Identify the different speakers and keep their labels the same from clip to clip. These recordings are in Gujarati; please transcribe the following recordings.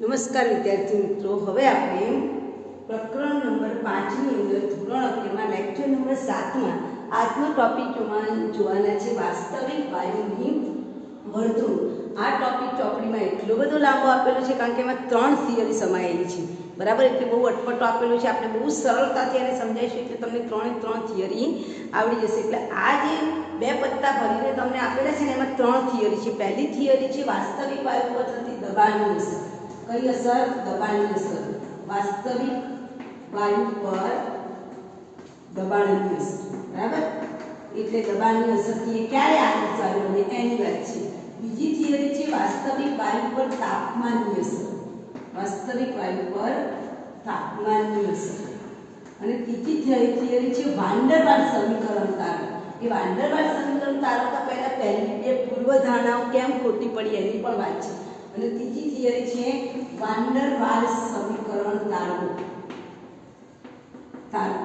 Speaker 1: નમસ્કાર વિદ્યાર્થી મિત્રો, હવે આપણે પ્રકરણ નંબર 5 ની અંદર ધોરણ 11 લેક્ચર નંબર 7 માં આજનો ટોપિક જોવાના છે વાસ્તવિક વાયુની વર્તુળ. આ ટોપિક ચોપડીમાં એટલો બધો લાંબો આપેલો છે કારણ કે એમાં 3 થિયરી સમાયેલી છે, બરાબર. એટલે બહુ અટપટો આપેલો છે, આપણે બહુ સરળતાથી એને સમજાવીશું એટલે તમને 3 થિયરી આવડી જશે. એટલે આ જે બે પત્તા ભરીને તમને આપેલા છે ને એમાં 3 થિયરી છે. પહેલી થિયરી છે વાસ્તવિક વાયુ પર થતી દબાણની અસર. કઈ અસર? દબાણની અસર. વાસ્તવિક વાયુ પર દબાણની અસર, બરાબર. એટલે દબાણની અસરથી ક્યારે આદર્શ વાયુ બને એની વાત છે. બીજી થિયરી છે વાસ્તવિક વાયુ પર તાપમાનની અસર. વાસ્તવિક વાયુ પર તાપમાનની અસર. અને ત્રીજી થિયરી છે વાન ડર વાલ્સ સમીકરણ તારવો. એ વાન ડર વાલ્સ સમીકરણ તારવતા પહેલા પહેલી બે પૂર્વધારણાઓ કેમ ખોટી પડી એની પણ વાત છે. અને ત્રીજી થિયરી છે વાન ડર વાલ્સ સમીકરણ તારવો.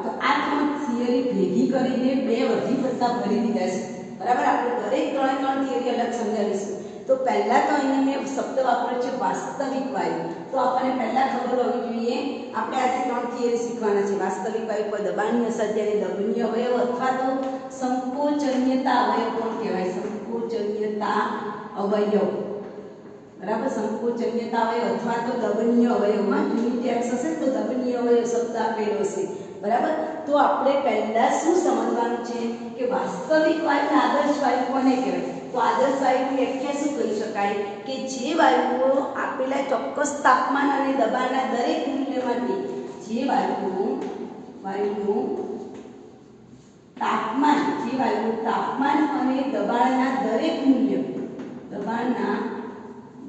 Speaker 1: તો આ 3 થિયરી ભેગી કરીને બે વધી પત્તા ભરી દીધા છે, બરાબર. આપણે દરેક 3 થિયરી અલગ સમજાવીશું. તો પહેલા તો અહીંયા મેં શબ્દ વાપર્યો છે વાસ્તવિક વાયુ. તો આપણને પહેલા ખબર હોવી જોઈએ આપણે આજે 3 થિયરી શીખવાના છે. વાસ્તવિક વાયુ પર દબાણની અસર, જેને દબનીય અવયવ અથવા તો સંકોચનીયતા અવયવ પણ કહેવાય. સંકોચનીયતા અવયવ, બરાબર. સંકોચનીયતા અવયવ અથવા તો દબનીય અવયવમાં જૂની ટેક્સ હશે તો દબનીય અવયવ શબ્દ આપેલો હશે, બરાબર. તો આપણે પહેલા શું સમજવાનું છે કે વાસ્તવિક વાયુ આદર્શ વાયુ કોને કહેવાય? તો આદર્શ વાયુની વ્યાખ્યા શું કહી શકાય કે જે વાયુઓ આપેલા ચોક્કસ તાપમાન અને દબાણના દરેક મૂલ્ય માટે, જે વાયુનું તાપમાન અને દબાણના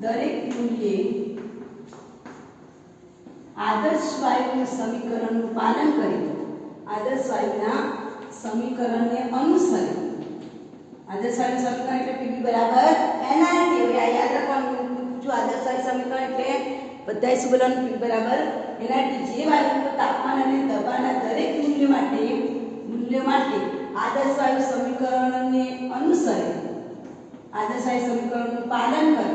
Speaker 1: દરેક મૂલ્ય આદર્શ વાયુના સમીકરણનું પાલન કરી, આદર્શ વાયુના સમીકરણને અનુસરે. આદર્શ વાયુ સમીકરણ એટલે Pv બરાબર NRT. હવે આ યાદ રાખવાનું, પૂછું આદર્શ વાયુ સમીકરણ એટલે બધાય શું બોલવાનું? Pv બરાબર NRT. જે વાયુનું તાપમાન અને દબાણના દરેક મૂલ્ય માટે આદર્શ વાયુ સમીકરણને અનુસરે, આદર્શ વાયુ સમીકરણનું પાલન કરે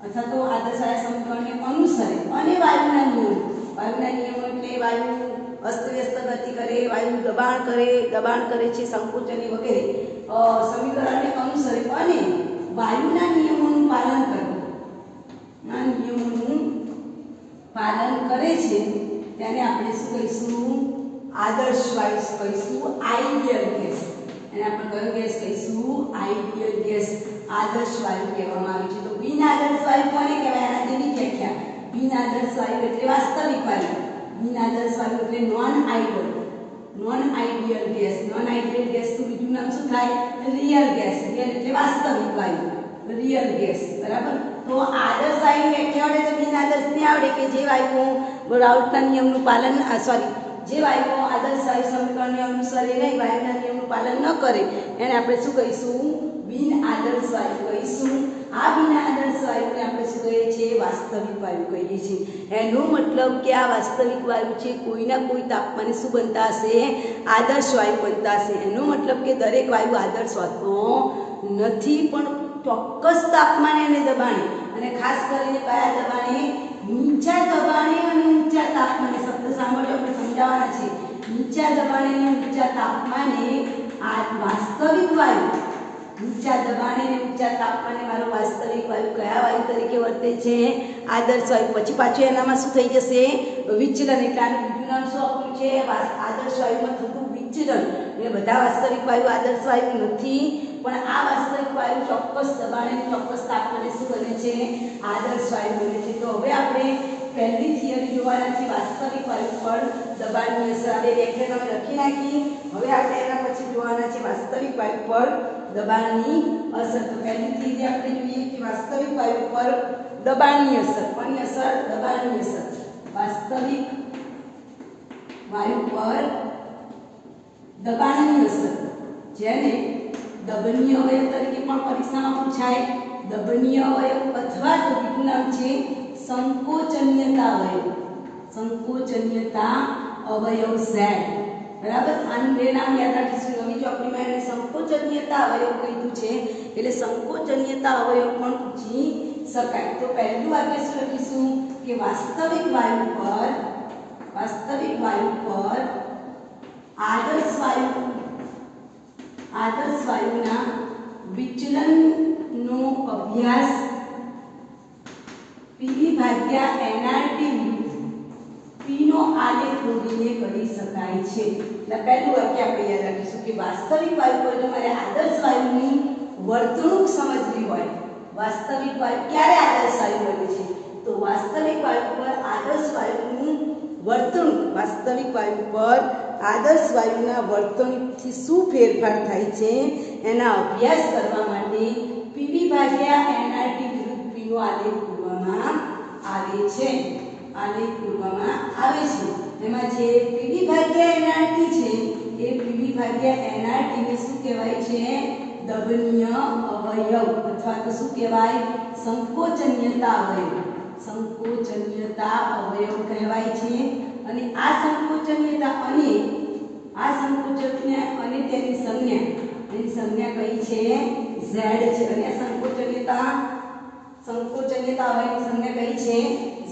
Speaker 1: અથવા તો આદર્શ વાયુ સમીકરણને અનુસરે અને વાયુના નિયમો એટલે વાયુ અસ્તવ્યસ્ત ગતિ કરે, વાયુ દબાણ કરે છે, સંકોચન વગેરે સમીકરણને અનુસરે અને વાયુના નિયમોનું પાલન કરે છે તેને આપણે શું કહીશું? આદર્શ વાયુ કહીશું, આઈડિયલ ગેસ. અને આપણે કયો ગેસ કહીશું? Ideal gas. આદર્શ વાયુ કહેવામાં આવે છે. તો બિન આદર્શ વાયુ કોને કહેવાય? આના જેની વ્યાખ્યા. બિન આદર્શ વાયુ એટલે વાસ્તવિક વાયુ. બિન આદર્શ વાયુ એટલે non ideal gas. Non ideal gas નું બીજું નામ શું થાય? Real gas. રિયલ એટલે વાસ્તવિક વાયુ, રિયલ ગેસ, બરાબર. તો આદર્શ વાયુ વ્યાખ્યા આવડે તો બિન આદર્શ ને આવડે કે જે વાયુઓ રાઉલ્ટના નિયમનું પાલન જે વાયુઓ આદર્શ વાયુ સમીકરણને અનુસરે નહીં, વાયુના નિયમનું પાલન ન કરે એને આપણે શું કહીશું? બિન આદર્શ વાયુ કહીશું. આ બિન આદર્શ વાયુને આપણે શું કહીએ છીએ? વાસ્તવિક વાયુ કહીએ છીએ. એનો મતલબ કે આ વાસ્તવિક વાયુ છે કોઈના કોઈ તાપમાને શું બનતા હશે? આદર્શ વાયુ બનતા હશે. એનો મતલબ કે દરેક વાયુ આદર્શ હોતો નથી, પણ ચોક્કસ તાપમાને અને દબાણે, અને ખાસ કરીને કયા દબાણે? નીચા દબાણે અને ઊંચા તાપમાને. શબ્દ સાંભળ્યો, આપણે સમજાવવાના છે. નીચા દબાણે અને ઊંચા તાપમાને આ વાસ્તવિક વાયુ, નીચા દબાણે અને ઊંચા તાપમાને મારો વાસ્તવિક વાયુ કયા વાયુ તરીકે વર્તે છે? આદર્શ વાયુ. પછી પાછું એનામાં શું થઈ જશે? વિચલન. એટલે આનું બીજું નામ શું આપ્યું છે? આદર્શ વાયુમાં થતું વિચલન. એટલે બધા વાસ્તવિક વાયુ આદર્શ વાયુ નથી, પણ આ વાસ્તવિક વાયુ ચોક્કસ દબાણે ચોક્કસ તાપમાને શું બને છે? આદર્શ વાયુ બને છે. તો હવે આપણે પહેલી થિયરી જોવાના છે વાસ્તવિક વાયુ પર દબાણની અસર. આ બે વ્યાખ્યા તમે લખી નાખી. હવે આપણે એના પછી જોવાના છે વાસ્તવિક વાયુ પર દબાણની અસર. તો પહેલી થિયરી આપણે જોઈએ કે વાસ્તવિક વાયુ પર દબાણની અસર. કોની અસર? દબાણની અસર. વાસ્તવિક વાયુ પર દબાણની અસર, જેને દબનીય અવયવ તરીકે પણ પરીક્ષામાં પૂછાય. દબનીય અવયવ અથવા તો બીજું નામ છે સંકોચનીયતા અવયવ. સંકોચનીયતા અવયવ Z, બરાબર. આનું બે નામ યાદ રાખીશું. નવી ચોપડીમાં એને સંકોચનીયતા અવયવ કીધું છે, એટલે સંકોચનીયતા અવયવ પણ પૂછી શકાય. તો પહેલું વાક્ય શું લખીશું? કે વાસ્તવિક વાયુ પર આદર્શ વાયુના વિચલનનો અભ્યાસ પીવી ભાગ્યા એનઆરટી વિરુદ્ધ પીનો આલેખ દોરીને કરી શકાય છે. એટલે પહેલું વાક્ય આપણે યાદ રાખીશું કે વાસ્તવિક વાયુ પર જો મારે આદર્શ વાયુની વર્તણૂક સમજવી હોય, વાસ્તવિક વાયુ ક્યારે આદર્શ વાયુ બને છે, તો વાસ્તવિક વાયુ પર આદર્શ વાયુની વર્તણૂક, વાસ્તવિક વાયુ પર આદર્શ વાયુના વર્તણૂકથી શું ફેરફાર થાય છે એના અભ્યાસ કરવા માટે પીવી ભાગ્યા એનઆરટી વિરુદ્ધ પીનો આલેખ પૂરવામાં આવે છે. એમાં જે પીવી ભાગ્યા એનઆરટી છે એ પીવી ભાગ્યા એનઆરટી ને શું કહેવાય છે? દબનીય અવયવ અથવા તો શું કહેવાય? સંકોચનીયતા અવયવ કહેવાય છે. અને આ સંકોચનીયતા અને તેની સંજ્ઞા કઈ છે? z છે. અને આ સંકોચનીયતા અવયવની સંજ્ઞા કઈ છે?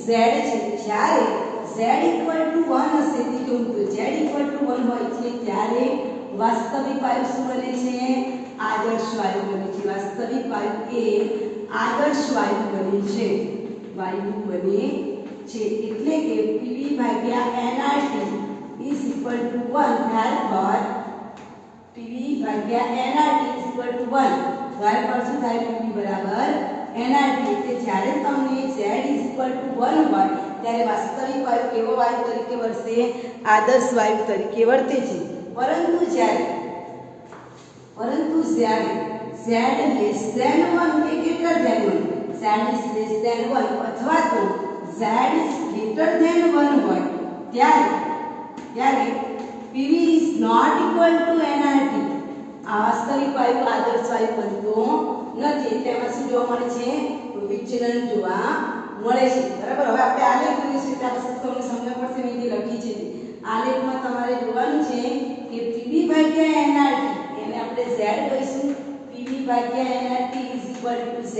Speaker 1: z છે. જ્યારે z = 1 હશે, ત્રીજો મુદ્દો, z = 1 હોય છે ત્યારે વાસ્તવિક વાયુ શું બને છે? આદર્શ વાયુ બને છે. વાસ્તવિક વાયુ એ આદર્શ વાયુ બને છે. એટલે કે પીવી ભાગ્યા એનઆરટી = 1. ત્યારબાદ પીવી ભાગ્યા એનઆરટી = 1. ત્યારબાદ શું થાય? પીવી બરાબર એનઆરટી. એટલે જ્યારે તમને z = 1 હોય ત્યારે વાસ્તવિક વાયુ કેવો વાયુ તરીકે વર્તે? આદર્શ વાયુ તરીકે વર્તે છે. પરંતુ જ્યારે z <1 કે greater than 1, z < 1 અથવા તો z greater than 1 હોય ત્યારે PV is not equal to nRT. આ વાસ્તવિક વાયુ આદર્શ વાયુ બનતો નથી. તેમાં શું જોવા મળે છે? વિચલન જોવા મળે છે. બરાબર. હવે આપણે આલેખ જોઈશું એટલે આ વસ્તુ તમને સમજ પડશે. મેં જે લખી છે આલેખમાં તમારે જોવાનું છે કે PV ભાગ્યા nRT એને આપણે z કહીશું. PV ભાગ્યા nRT = z.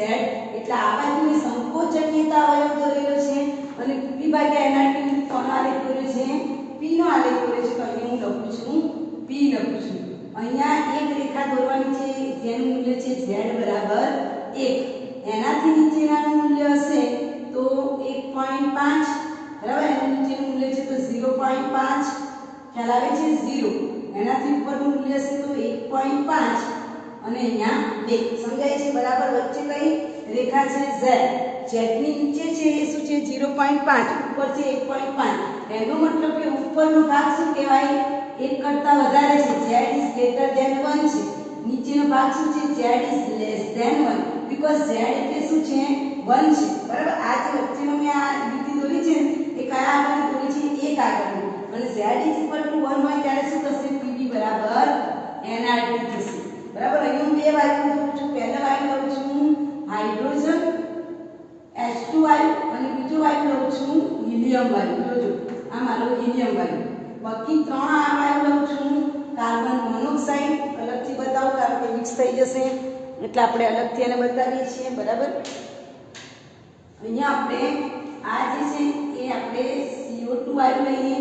Speaker 1: એટલે આ બાજુની સંકોચનીયતા અવયવ દોરેલો છે અને PV ભાગ્યા nRT કોનો આલેખ દોર્યો છે? p નો આલેખ દોર્યો છે. તો અહીં હું લખું છું p લખું છું. અહીંયા એક રેખા દોરવાની છે જેનું મૂલ્ય છે z બરાબર 1. એનાથી નીચેનાનું મૂલ્ય હશે તો 1.5. બરાબર. એનું નીચેનું મૂલ્ય છે તો 0.5. ખ્યાલ આવે છે? 0. એનાથી ઉપરનું મૂલ્ય હશે તો 1.5 અને અહીંયા 2. સમજાય છે? બરાબર. વચ્ચે કઈ રેખા છે? z. z ની નીચે છે એ શું છે? 0.5. ઉપર છે 1.5. એનો મતલબ કે ઉપરનો ભાગ શું કહેવાય? 1 કરતા વધારે છે. z is greater than 1 છે. નીચેનો ભાગ શું છે? z is less than 1. because z એટલે શું છે? 1 છે. બરાબર. આ જે વચ્ચેનો મેં આ લીટી દોરી છે એ કયા આગળની દોરી છે? 1 આગળની. અને z is equal to 1 હોય ત્યારે શું થશે? PV બરાબર nRT થશે. બરાબર. અહીં હું બે વાયુ દોરું છું. પહેલા વાયુ લઉં છું હાઇડ્રોજન H2 વાયુ અને બીજો વાયુ લઉં છું હિલિયમ વાયુ. જોજો આ મારો હિલિયમ વાયુ. બાકી 3 આ વાયુ લઉં છું કાર્બન મોનોક્સાઇડ. અલગથી બતાવું કારણ કે મિક્સ થઈ જશે એટલે આપણે અલગથી એને બતાવીએ છીએ. બરાબર. અહીંયા આપણે આ જે છે એ આપણે CO2 વાયુ લઈએ.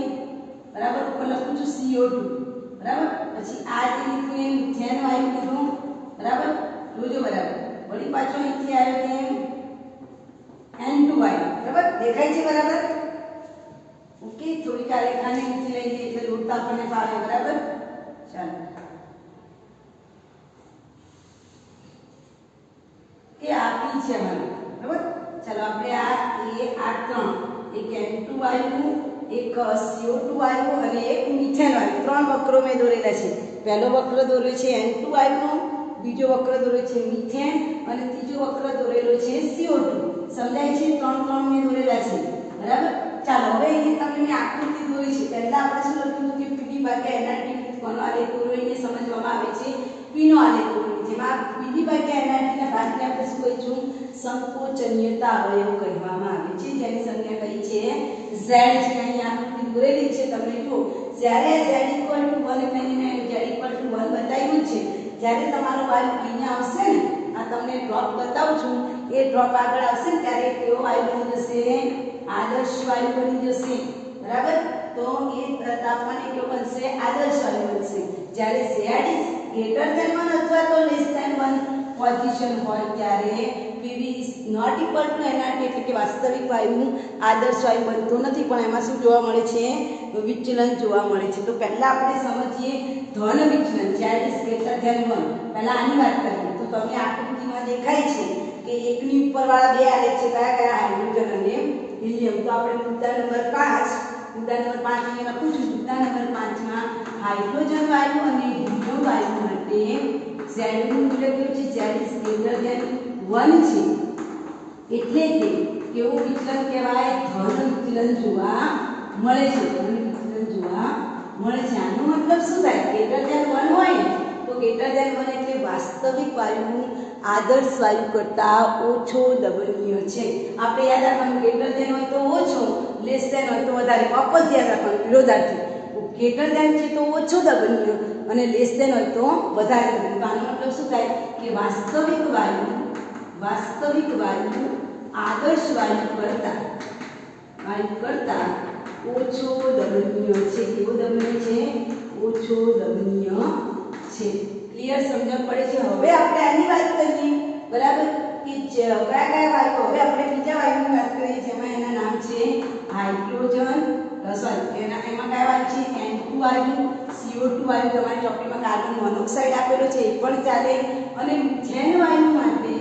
Speaker 1: બરાબર. ઉપર લખું છું CO2. બરાબર. પછી આ જે લીધું એ મિથેન વાયુ લીધું. બરાબર. જોજો બરાબર. વળી પાછો અહીંથી આવ્યો કે N2 વાયુ. બરાબર. દેખાય છે? બરાબર. ઓકે. થોડીક આ રેખાને નીચે લઈ જઈએ એટલે દોરતા આપણને ફાવે. બરાબર. ચાલો કે આપી છે મને. બરાબર. ચાલો આપણે આ 3 એક N2 વાયુ, એક CO2 વાયુ અને એક મિથેન વાયુ 3 વક્રો મેં દોરેલા છે. પહેલો વક્ર દોર્યો છે N2 વાયુનો, બીજો વક્ર દોર્યો છે મિથેન અને ત્રીજો વક્ર દોરેલો છે CO2. સમજાય છે? 3 મેં દોરેલા છે. બરાબર. ચાલો હવે અહીં તમને મેં આકૃતિ દોરી છે. પહેલા આપણે શું લખ્યું કે PV ભાગ્યા nRT કોનો આલેખ દોર્યો એ સમજવામાં આવે છે. p નો આલેખ દોર્યો. જેમાં PV ભાગ્યા nRT ના ભાગને આપણે શું કહીશું? સંકોચનીયતા અવયવ કહેવામાં આવે છે. જેની સંજ્ઞા કઈ છે? z છે. અહીં આકૃતિ દોરેલી છે. તમે જુઓ જ્યારે z = 1 એટલે મેં z = 1 બતાવ્યું છે. જ્યારે તમારો વાયુ અહીંયા આવશે ને, આ તમને ડ્રોપ બતાવું છું, એ ડ્રોપ આગળ આવશે ને ત્યારે કેવો વાયુ બની જશે? આદર્શ આદર્શ વાયુ બની જશે, બરાબર। તો એ તાપમાને કેવો બનશે? આદર્શ વાયુ બનશે। જ્યારે z is greater than 1 અથવા તો less than 1 પોઝિશન હોય ત્યારે PV is not equal to nRT એટલે કે વાસ્તવિક વાયુ આદર્શ વાયુ બનતો નથી, પણ એમાં શું જોવા મળે છે? વિચલન જોવા મળે છે। તો પહેલા આપણે સમજીએ ધન વિચલન, z is greater than 1। પહેલા આની વાત કરીએ તો તમને આકૃતિમાં દેખાય છે કે એકની ઉપરવાળા બે આલેખ છે, કયા કયા? હાઇડ્રોજન અને હિલિયમ। તો આપણે મુદ્દા નંબર 5 અહીંયા લખું છું। મુદ્દા નંબર 5 માં હાઇડ્રોજન વાયુ અને હિલિયમ વાયુ માટે z નું મૂલ્ય કેવું છે? z is greater than 1 છે, એટલે કે કેવું વિચલન કહેવાય? ધન વિચલન જોવા મળે છે, ધન વિચલન જોવા મળે છે। આનો મતલબ શું થાય? greater than 1 હોય ને તો greater than 1 એટલે વાસ્તવિક વાયુ આદર્શ વાયુ કરતા ઓછો દબનીય છે। આપણે યાદ રાખવાનું, greater than હોય તો ઓછો, less than હોય તો વધારે, ઓપોઝિટ યાદ રાખવાનું, વિરોધાર્થી। greater than છે તો ઓછો દબનીય અને less than હોય તો વધારે દબનીય। આનો મતલબ શું થાય કે વાસ્તવિક વાયુ આદર્શ વાયુ કરતા ઓછો દબનીય છે। કેવો દબનીય છે? ઓછો દબનીય છે। ક્લિયર? સમજણ પડે છે? હવે આપણે આની વાત કરીએ, બરાબર, કે કયા કયા વાયુ? હવે આપણે બીજા વાયુની વાત કરીએ જેમાં એના નામ છે હાઇડ્રોજન, એમાં કયા વાયુ છે? N2 વાયુ, CO2 વાયુ, તમારી ચોપડીમાં કાર્બન મોનોક્સાઇડ આપેલો છે એ પણ ચાલે। અને મિથેન વાયુ માટે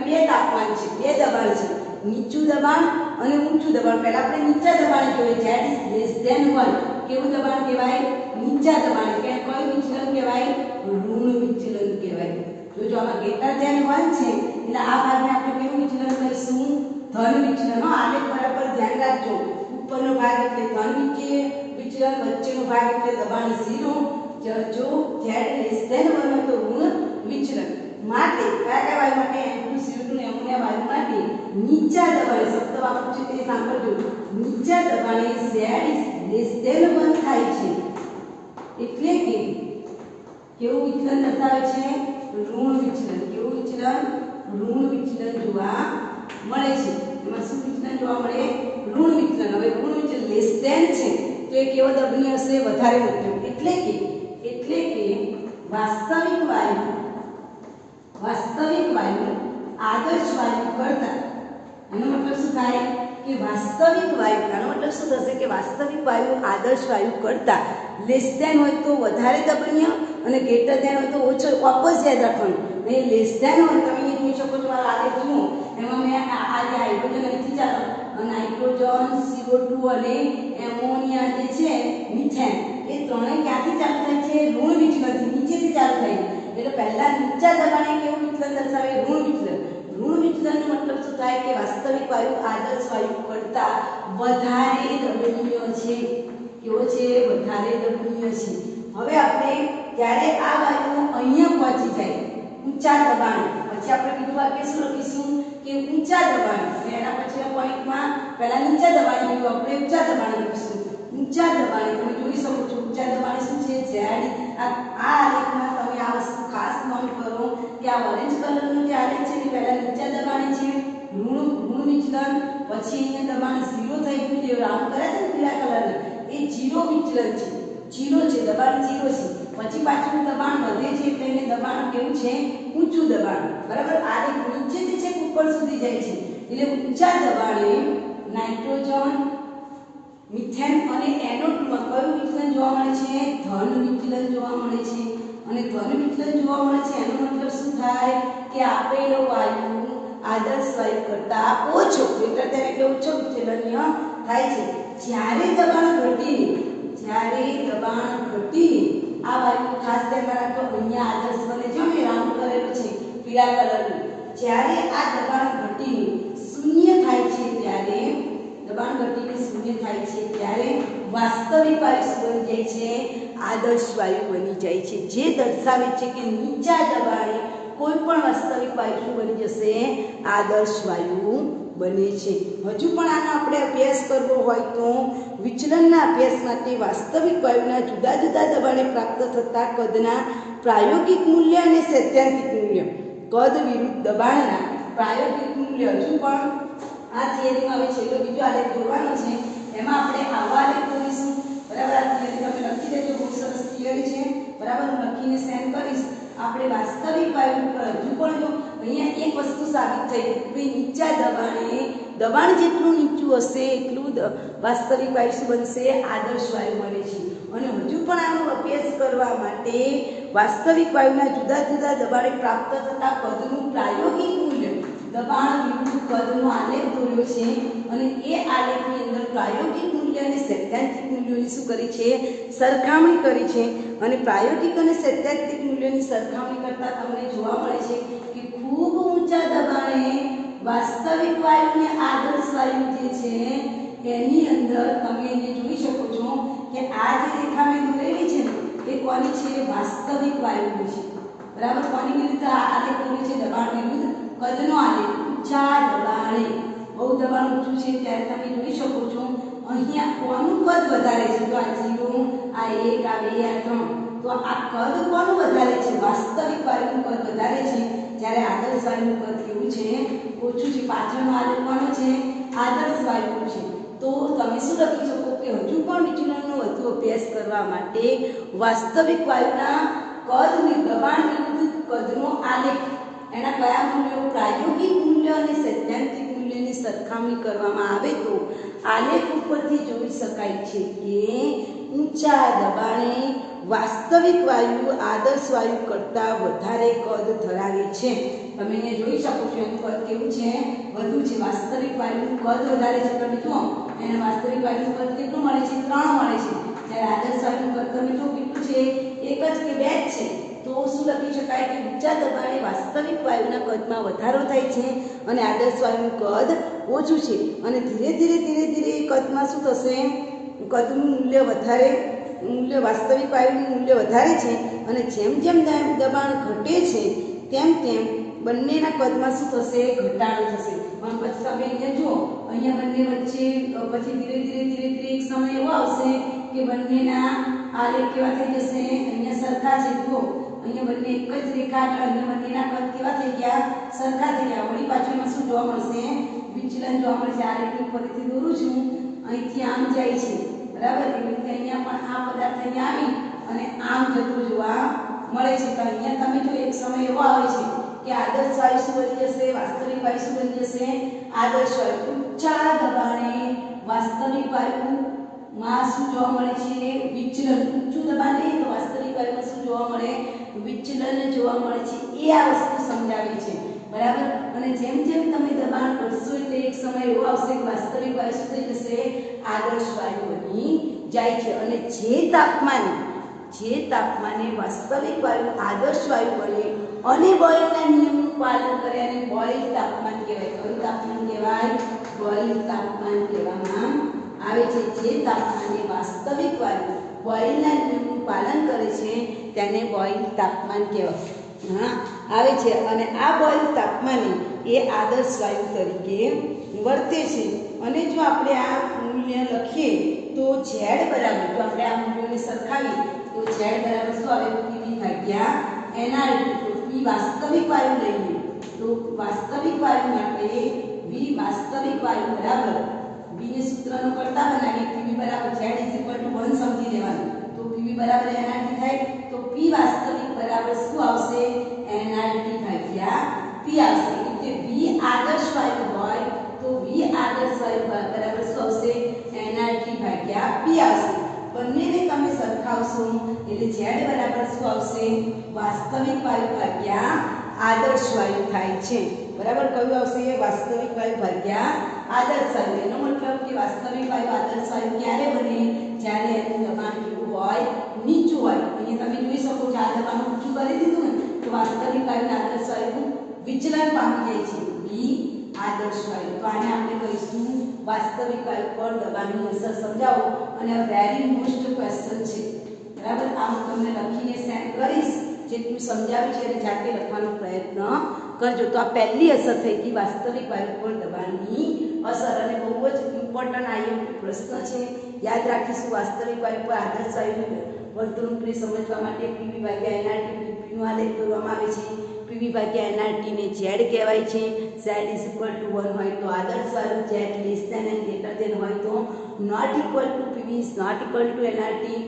Speaker 1: બે તાપમાન છે, બે દબાણ છે, નીચું દબાણ અને ઊંચું દબાણ। પહેલા આપણે નીચા દબાણે જોઈએ, z is less than 1 કેવું દબાણ કહેવાય? નીચા દબાણ। કે કયું વિચલન કહેવાય? ઋણ વિચલન કહેવાય। જો આમાં greater than 1 છે એટલે આ ભાગને આપણે કેવું વિચલન કહીશું? ધન વિચલન। આલેખ બરાબર ધ્યાન રાખજો, ઉપરનો ભાગ એટલે ધન વિચલન, વચ્ચેનો ભાગ એટલે દબાણ 0। જો z less than 1 હોય તો ઋણ વિચલન માટે કયા કયા વાયુ માટે? N2, CO2 ને એમોનિયા વાયુ માટે નીચા દબાણે, શબ્દ વાપરું છે તે સાંભળજો, નીચા દબાણે z is less than 1 થાય છે, એટલે કે કેવું વિચલન દર્શાવે છે? ઋણ વિચલન। કેવું વિચલન? ઋણ વિચલન જોવા મળે છે। એમાં શું વિચલન જોવા મળે? ઋણ વિચલન। હવે ઋણ વિચલન લેસ ધેન છે તો એ કેવો દબનીય હશે? વધારે મધ્યમ। એટલે કે વાસ્તવિક વાયુ આદર્શ વાયુ કરતા, એનો મતલબ શું થાય કે વાસ્તવિક વાયુ, આનો મતલબ શું થશે કે વાસ્તવિક વાયુ આદર્શ વાયુ કરતા લેસ ધેન હોય તો વધારે દબનીય અને ગ્રેટર ધેન હોય તો ઓછો, ઓપોઝિટ યાદ રાખવાનું। ને લેસ ધેન હોય તમે અહીં જોઈ શકો છો, આ આલેખ જુઓ, એમાં મેં આ જે હાઇડ્રોજન અહીંથી ચાલો, નાઇટ્રોજન, CO2 અને એમોનિયા જે છે મિથેન, એ ત્રણેય ક્યાંથી ચાલુ થાય છે? ઋણ વિચલનથી, નીચેથી ચાલુ થાય। એટલે પહેલા નીચા દબાણે કેવું વિચલન દર્શાવે? ઋણ વિચલન। ઋણ વિચલનનો મતલબ શું થાય કે વાસ્તવિક વાયુ આદર્શ વાયુ કરતા વધારે દબનીય છે। કેવો છે? વધારે દબનીય છે। હવે આપણે જ્યારે આ વાયુ અહીંયા પહોંચી જાય ઊંચા દબાણે, પછી આપણે બીજું વાક્ય શું લખીશું કે ઊંચા દબાણે, એના પછીના પોઈન્ટમાં પહેલા નીચા દબાણે જોયું, આપણે ઊંચા દબાણે લખીશું। ઊંચા દબાણે તમે જોઈ શકો છો, ઊંચા દબાણે શું છે? z। આ આલેખમાં તમે આ વસ્તુ ખાસ નોંધ કરો કે આ ઓરેન્જ કલરનું જે આલેખ છે એ પહેલા નીચા દબાણે છે, ઋણ વિચલન, પછી અહીંયા દબાણ 0 થઈ ગયું, જે રાઉન્ડ કર્યા છે ને પીળા કલરના, એ 0 વિચલન છે, 0 છે, દબાણ 0 છે। પછી પાછું દબાણ વધે છે એટલે એને દબાણ કેવું છે? ઊંચું દબાણ, બરાબર। આ એક નીચેથી છે ઉપર સુધી જાય છે, એટલે ઊંચા દબાણે નાઇટ્રોજન, મિથેન અને NO2 માં કયું વિચલન જોવા મળે છે? ધન વિચલન જોવા મળે છે। અને ધન વિચલન જોવા મળે છે એનો મતલબ શું થાય કે આપેલો વાયુ આદર્શ વાયુ કરતા ઓછો, ગ્રેટર ધેન એટલે ઓછો વિચલનીય થાય છે। જ્યારે દબાણ ઘટીને આ વાયુ, ખાસ ધ્યાનમાં રાખો, અહીંયા આદર્શ બને છે ને રાઉન્ડ કરેલો છે પીળા કલરનું, જ્યારે આ દબાણ ઘટીને શૂન્ય થાય છે ત્યારે વાસ્તવિક વાયુ શું બની જાય છે? આદર્શ વાયુ બની જાય છે, જે દર્શાવે છે કે નીચા દબાણે કોઈ પણ વાસ્તવિક વાયુ શું બની જશે? આદર્શ વાયુ બને છે। હજુ પણ આનો આપણે અભ્યાસ કરવો હોય તો વિચલનના અભ્યાસ માટે વાસ્તવિક વાયુના જુદા જુદા દબાણે પ્રાપ્ત થતા કદના પ્રાયોગિક મૂલ્ય અને સૈદ્ધાંતિક મૂલ્ય, કદ વિરુદ્ધ દબાણના પ્રાયોગિક મૂલ્ય હજુ પણ આ થિયરીમાં હવે છેલ્લો બીજો આલેખ દોરવાનો છે, એમાં આપણે આવો આલેખ દોરીશું, બરાબર. આ થિયરી તમે લખી દેજો, બહુ સરસ થિયરી છે, બરાબર. હું લખીને સેન્ડ કરીશ. આપણે વાસ્તવિક વાયુ પર હજુ પણ જો અહીંયા એક વસ્તુ સાબિત થઈ કે નીચા દબાણે, દબાણ જેટલું નીચું હશે એટલું વાસ્તવિક વાયુ શું બનશે? આદર્શ વાયુ બને છે. અને હજુ પણ આનો અભ્યાસ કરવા માટે વાસ્તવિક વાયુના જુદા જુદા દબાણે પ્રાપ્ત થતા કદનું પ્રાયોગિક મૂલ્ય, દબાણ વિરુદ્ધ કદનો આલેખ દોર્યો છે અને એ આલેખની અંદર પ્રાયોગિક મૂલ્ય અને સૈદ્ધાંતિક મૂલ્યોની શું કરી છે? સરખામણી કરી છે. અને પ્રાયોગિક અને સૈદ્ધાંતિક મૂલ્યોની સરખામણી કરતા તમને જોવા મળે છે કે ખૂબ ઊંચા દબાણે વાસ્તવિક વાયુ અને આદર્શ વાયુ જે છે એની અંદર તમે જે જોઈ શકો છો કે આ જે રેખા મેં દોરેલી છે ને એ કોની છે? વાસ્તવિક વાયુની છે, બરાબર. કોની વિરુદ્ધ આલેખ દોર્યો છે? દબાણ વિરુદ્ધ કદનો આલેખ. ઊંચા દબાણે, બહુ દબાણ ઊંચું છે ત્યારે તમે જોઈ શકો છો અહીંયા કોનું કદ વધારે છે? તો આ 0, આ 1, આ 2, આ 3. તો આ કદ કોનું વધારે છે? વાસ્તવિક વાયુનું કદ વધારે છે, જ્યારે આદર્શ વાયુનું કદ કેવું છે? ઓછું છે. પાછળનો આલેખ કોનો છે? આદર્શ વાયુનો છે. તો તમે શું લખી શકો કે હજુ પણ વિચલનનો વધુ અભ્યાસ કરવા માટે વાસ્તવિક વાયુના કદ દબાણ વિરુદ્ધ કદનો આલેખ, એના કયા મૂલ્યો? પ્રાયોગિક મૂલ્ય અને સૈદ્ધાંતિક મૂલ્યની સરખામણી કરવામાં આવે તો આલેખ ઉપરથી જોઈ શકાય છે કે ઊંચા દબાણે વાસ્તવિક વાયુ આદર્શ વાયુ કરતાં વધારે કદ ધરાવે છે. તમે અહીંયા જોઈ શકો છો એનું કદ કેવું છે? વધુ છે. વાસ્તવિક વાયુનું કદ વધારે છે. તમે જુઓ એને વાસ્તવિક વાયુનું કદ કેટલું મળે છે? 3 મળે છે, જ્યારે આદર્શ વાયુનું કદ તમે જુઓ કેટલું છે? 1 જ કે 2 જ છે. તો શું લખી શકાય કે ઊંચા દબાણે વાસ્તવિક વાયુના કદમાં વધારો થાય છે અને આદર્શ વાયુનું કદ ઓછું છે. અને ધીરે ધીરે કદમાં શું થશે? કદનું મૂલ્ય વધારે, મૂલ્ય વાસ્તવિક વાયુનું મૂલ્ય વધારે છે અને જેમ જેમ દબાણ ઘટે છે તેમ તેમ બંનેના કદમાં શું થશે? ઘટાડો થશે. અને પછી તમે અહીંયા જુઓ, અહીંયા બંને વચ્ચે પછી ધીરે ધીરે એક સમય એવો આવશે કે બંનેના આલેખ કેવા થઈ જશે? અહીંયા સરખા છે. જુઓ અહીંયા બંને એક જ રેખા આગળ, અહીંયા બંનેના કદ કેવા થઈ ગયા? સરખા થઈ ગયા. વળી પાછળમાં શું જોવા મળશે? વિચલન જોવા મળશે. આ રેખા ફરીથી દોરું છું, અહીંથી આમ જાય છે, બરાબર. એવી રીતે અહીંયા પણ આ પદાર્થ અહીંયા આવી અને આમ જતું જોવા મળે છે. તો અહીંયા તમે જો એક સમય એવો આવે છે કે આદર્શ વાયુ શું બની જશે? વાસ્તવિક વાયુ શું બની જશે? આદર્શ વાયુ. ઊંચા દબાણે વાસ્તવિક વાયુમાં શું જોવા મળે છે? વિચલન. ઊંચું દબાણ લઈએ તો વાસ્તવિક વાયુમાં શું જોવા મળે? વિચલન જોવા મળે છે. એ આ વસ્તુ સમજાવે છે, બરાબર. અને જેમ જેમ તમે દબાણ કરશો એટલે એક સમય એવો આવશે કે વાસ્તવિક વાયુ શું થઈ જશે? આદર્શ વાયુ બની જાય છે. અને જે તાપમાને વાસ્તવિક વાયુ આદર્શ વાયુ બને અને બોયલના નિયમનું પાલન કરે અને બોઇલ તાપમાન કહેવાય. કયું તાપમાન કહેવાય? બોઇલ તાપમાન કહેવામાં આવે છે. જે તાપમાને વાસ્તવિક વાયુ બોઇલના નિયમનું પાલન કરે છે તેને બોઇલ તાપમાન કહેવાય આવે છે. અને આ બોઇલ તાપમાને એ આદર્શ વાયુ તરીકે વર્તે છે. અને જો આપણે આ મૂલ્ય લખીએ તો z બરાબર, જો આપણે આ મૂલ્યોને સરખાવીએ તો z બરાબર શું આવે? PV ભાગ્યા NRT. તો P વાસ્તવિક વાયુ લઈએ તો વાસ્તવિક વાયુ માટે V વાસ્તવિક વાયુ બરાબર, V ને સૂત્રનો કરતા બનાવીએ PV બરાબર z 1 સમજી લેવાનું. તો PV બરાબર NRT થાય. તો P વાસ્તવિક બરાબર શું આવશે? NRT ભાગ્યા P આવશે. એટલે V આદર્શ વાયુ હોય તો V આદર્શ વાયુ બરાબર શું આવશે? NRT ભાગ્યા P આવશે. બંનેને તમે સરખાવશો એટલે z બરાબર શું આવશે? વાસ્તવિક વાયુ ભાગ્યા આદર્શ વાયુ થાય છે, બરાબર. કયું આવશે? વાસ્તવિક વાયુ ભાગ્યા આદર્શ વાયુ. એનો મતલબ કે વાસ્તવિક વાયુ આદર્શ વાયુ ક્યારે બને? જ્યારે એનું દબાણ કેવું હોય? નીચું હોય. અહીંયા તમે જોઈ શકો છો આ દબાણ ઊંચું કરી દીધું ને તો વાસ્તવિક વાયુ આદર્શ વાયુ વિચલન પામી જાય છે. બી આદર્શ વાયુ. તો આને આપણે કહીશું વાસ્તવિક વાયુ પર દબાણની અસર સમજાવો. અને વેરી મોસ્ટ ક્વેશ્ચન છે, બરાબર. આ હું તમને લખીને સેન્ડ કરીશ. જેટલું સમજાવ્યું છે એને જાતે લખવાનો પ્રયત્ન કરજો. તો આ પહેલી અસર થઈ ગઈ વાસ્તવિક વાયુ પર દબાણની અસર. અને બહુ જ ઇમ્પોર્ટન્ટ આઈએમપી પ્રશ્ન છે, યાદ રાખીશું. વાસ્તવિક વાયુ પર આદર્શ વાયુની વર્તણૂકને સમજવા માટે PV ભાગ્યા NRT PV નું આલેખ દોરવામાં આવે છે. PV પીવી ભાગ્યા એનઆરટી ને ઝેડ કહેવાય છે. ઝેડ ઇઝ ઇક્વલ ટુ 1 હોય તો આદર્શ વાયુ, Z less than and greater than હોય તો not equal to PV is not equal to nRT.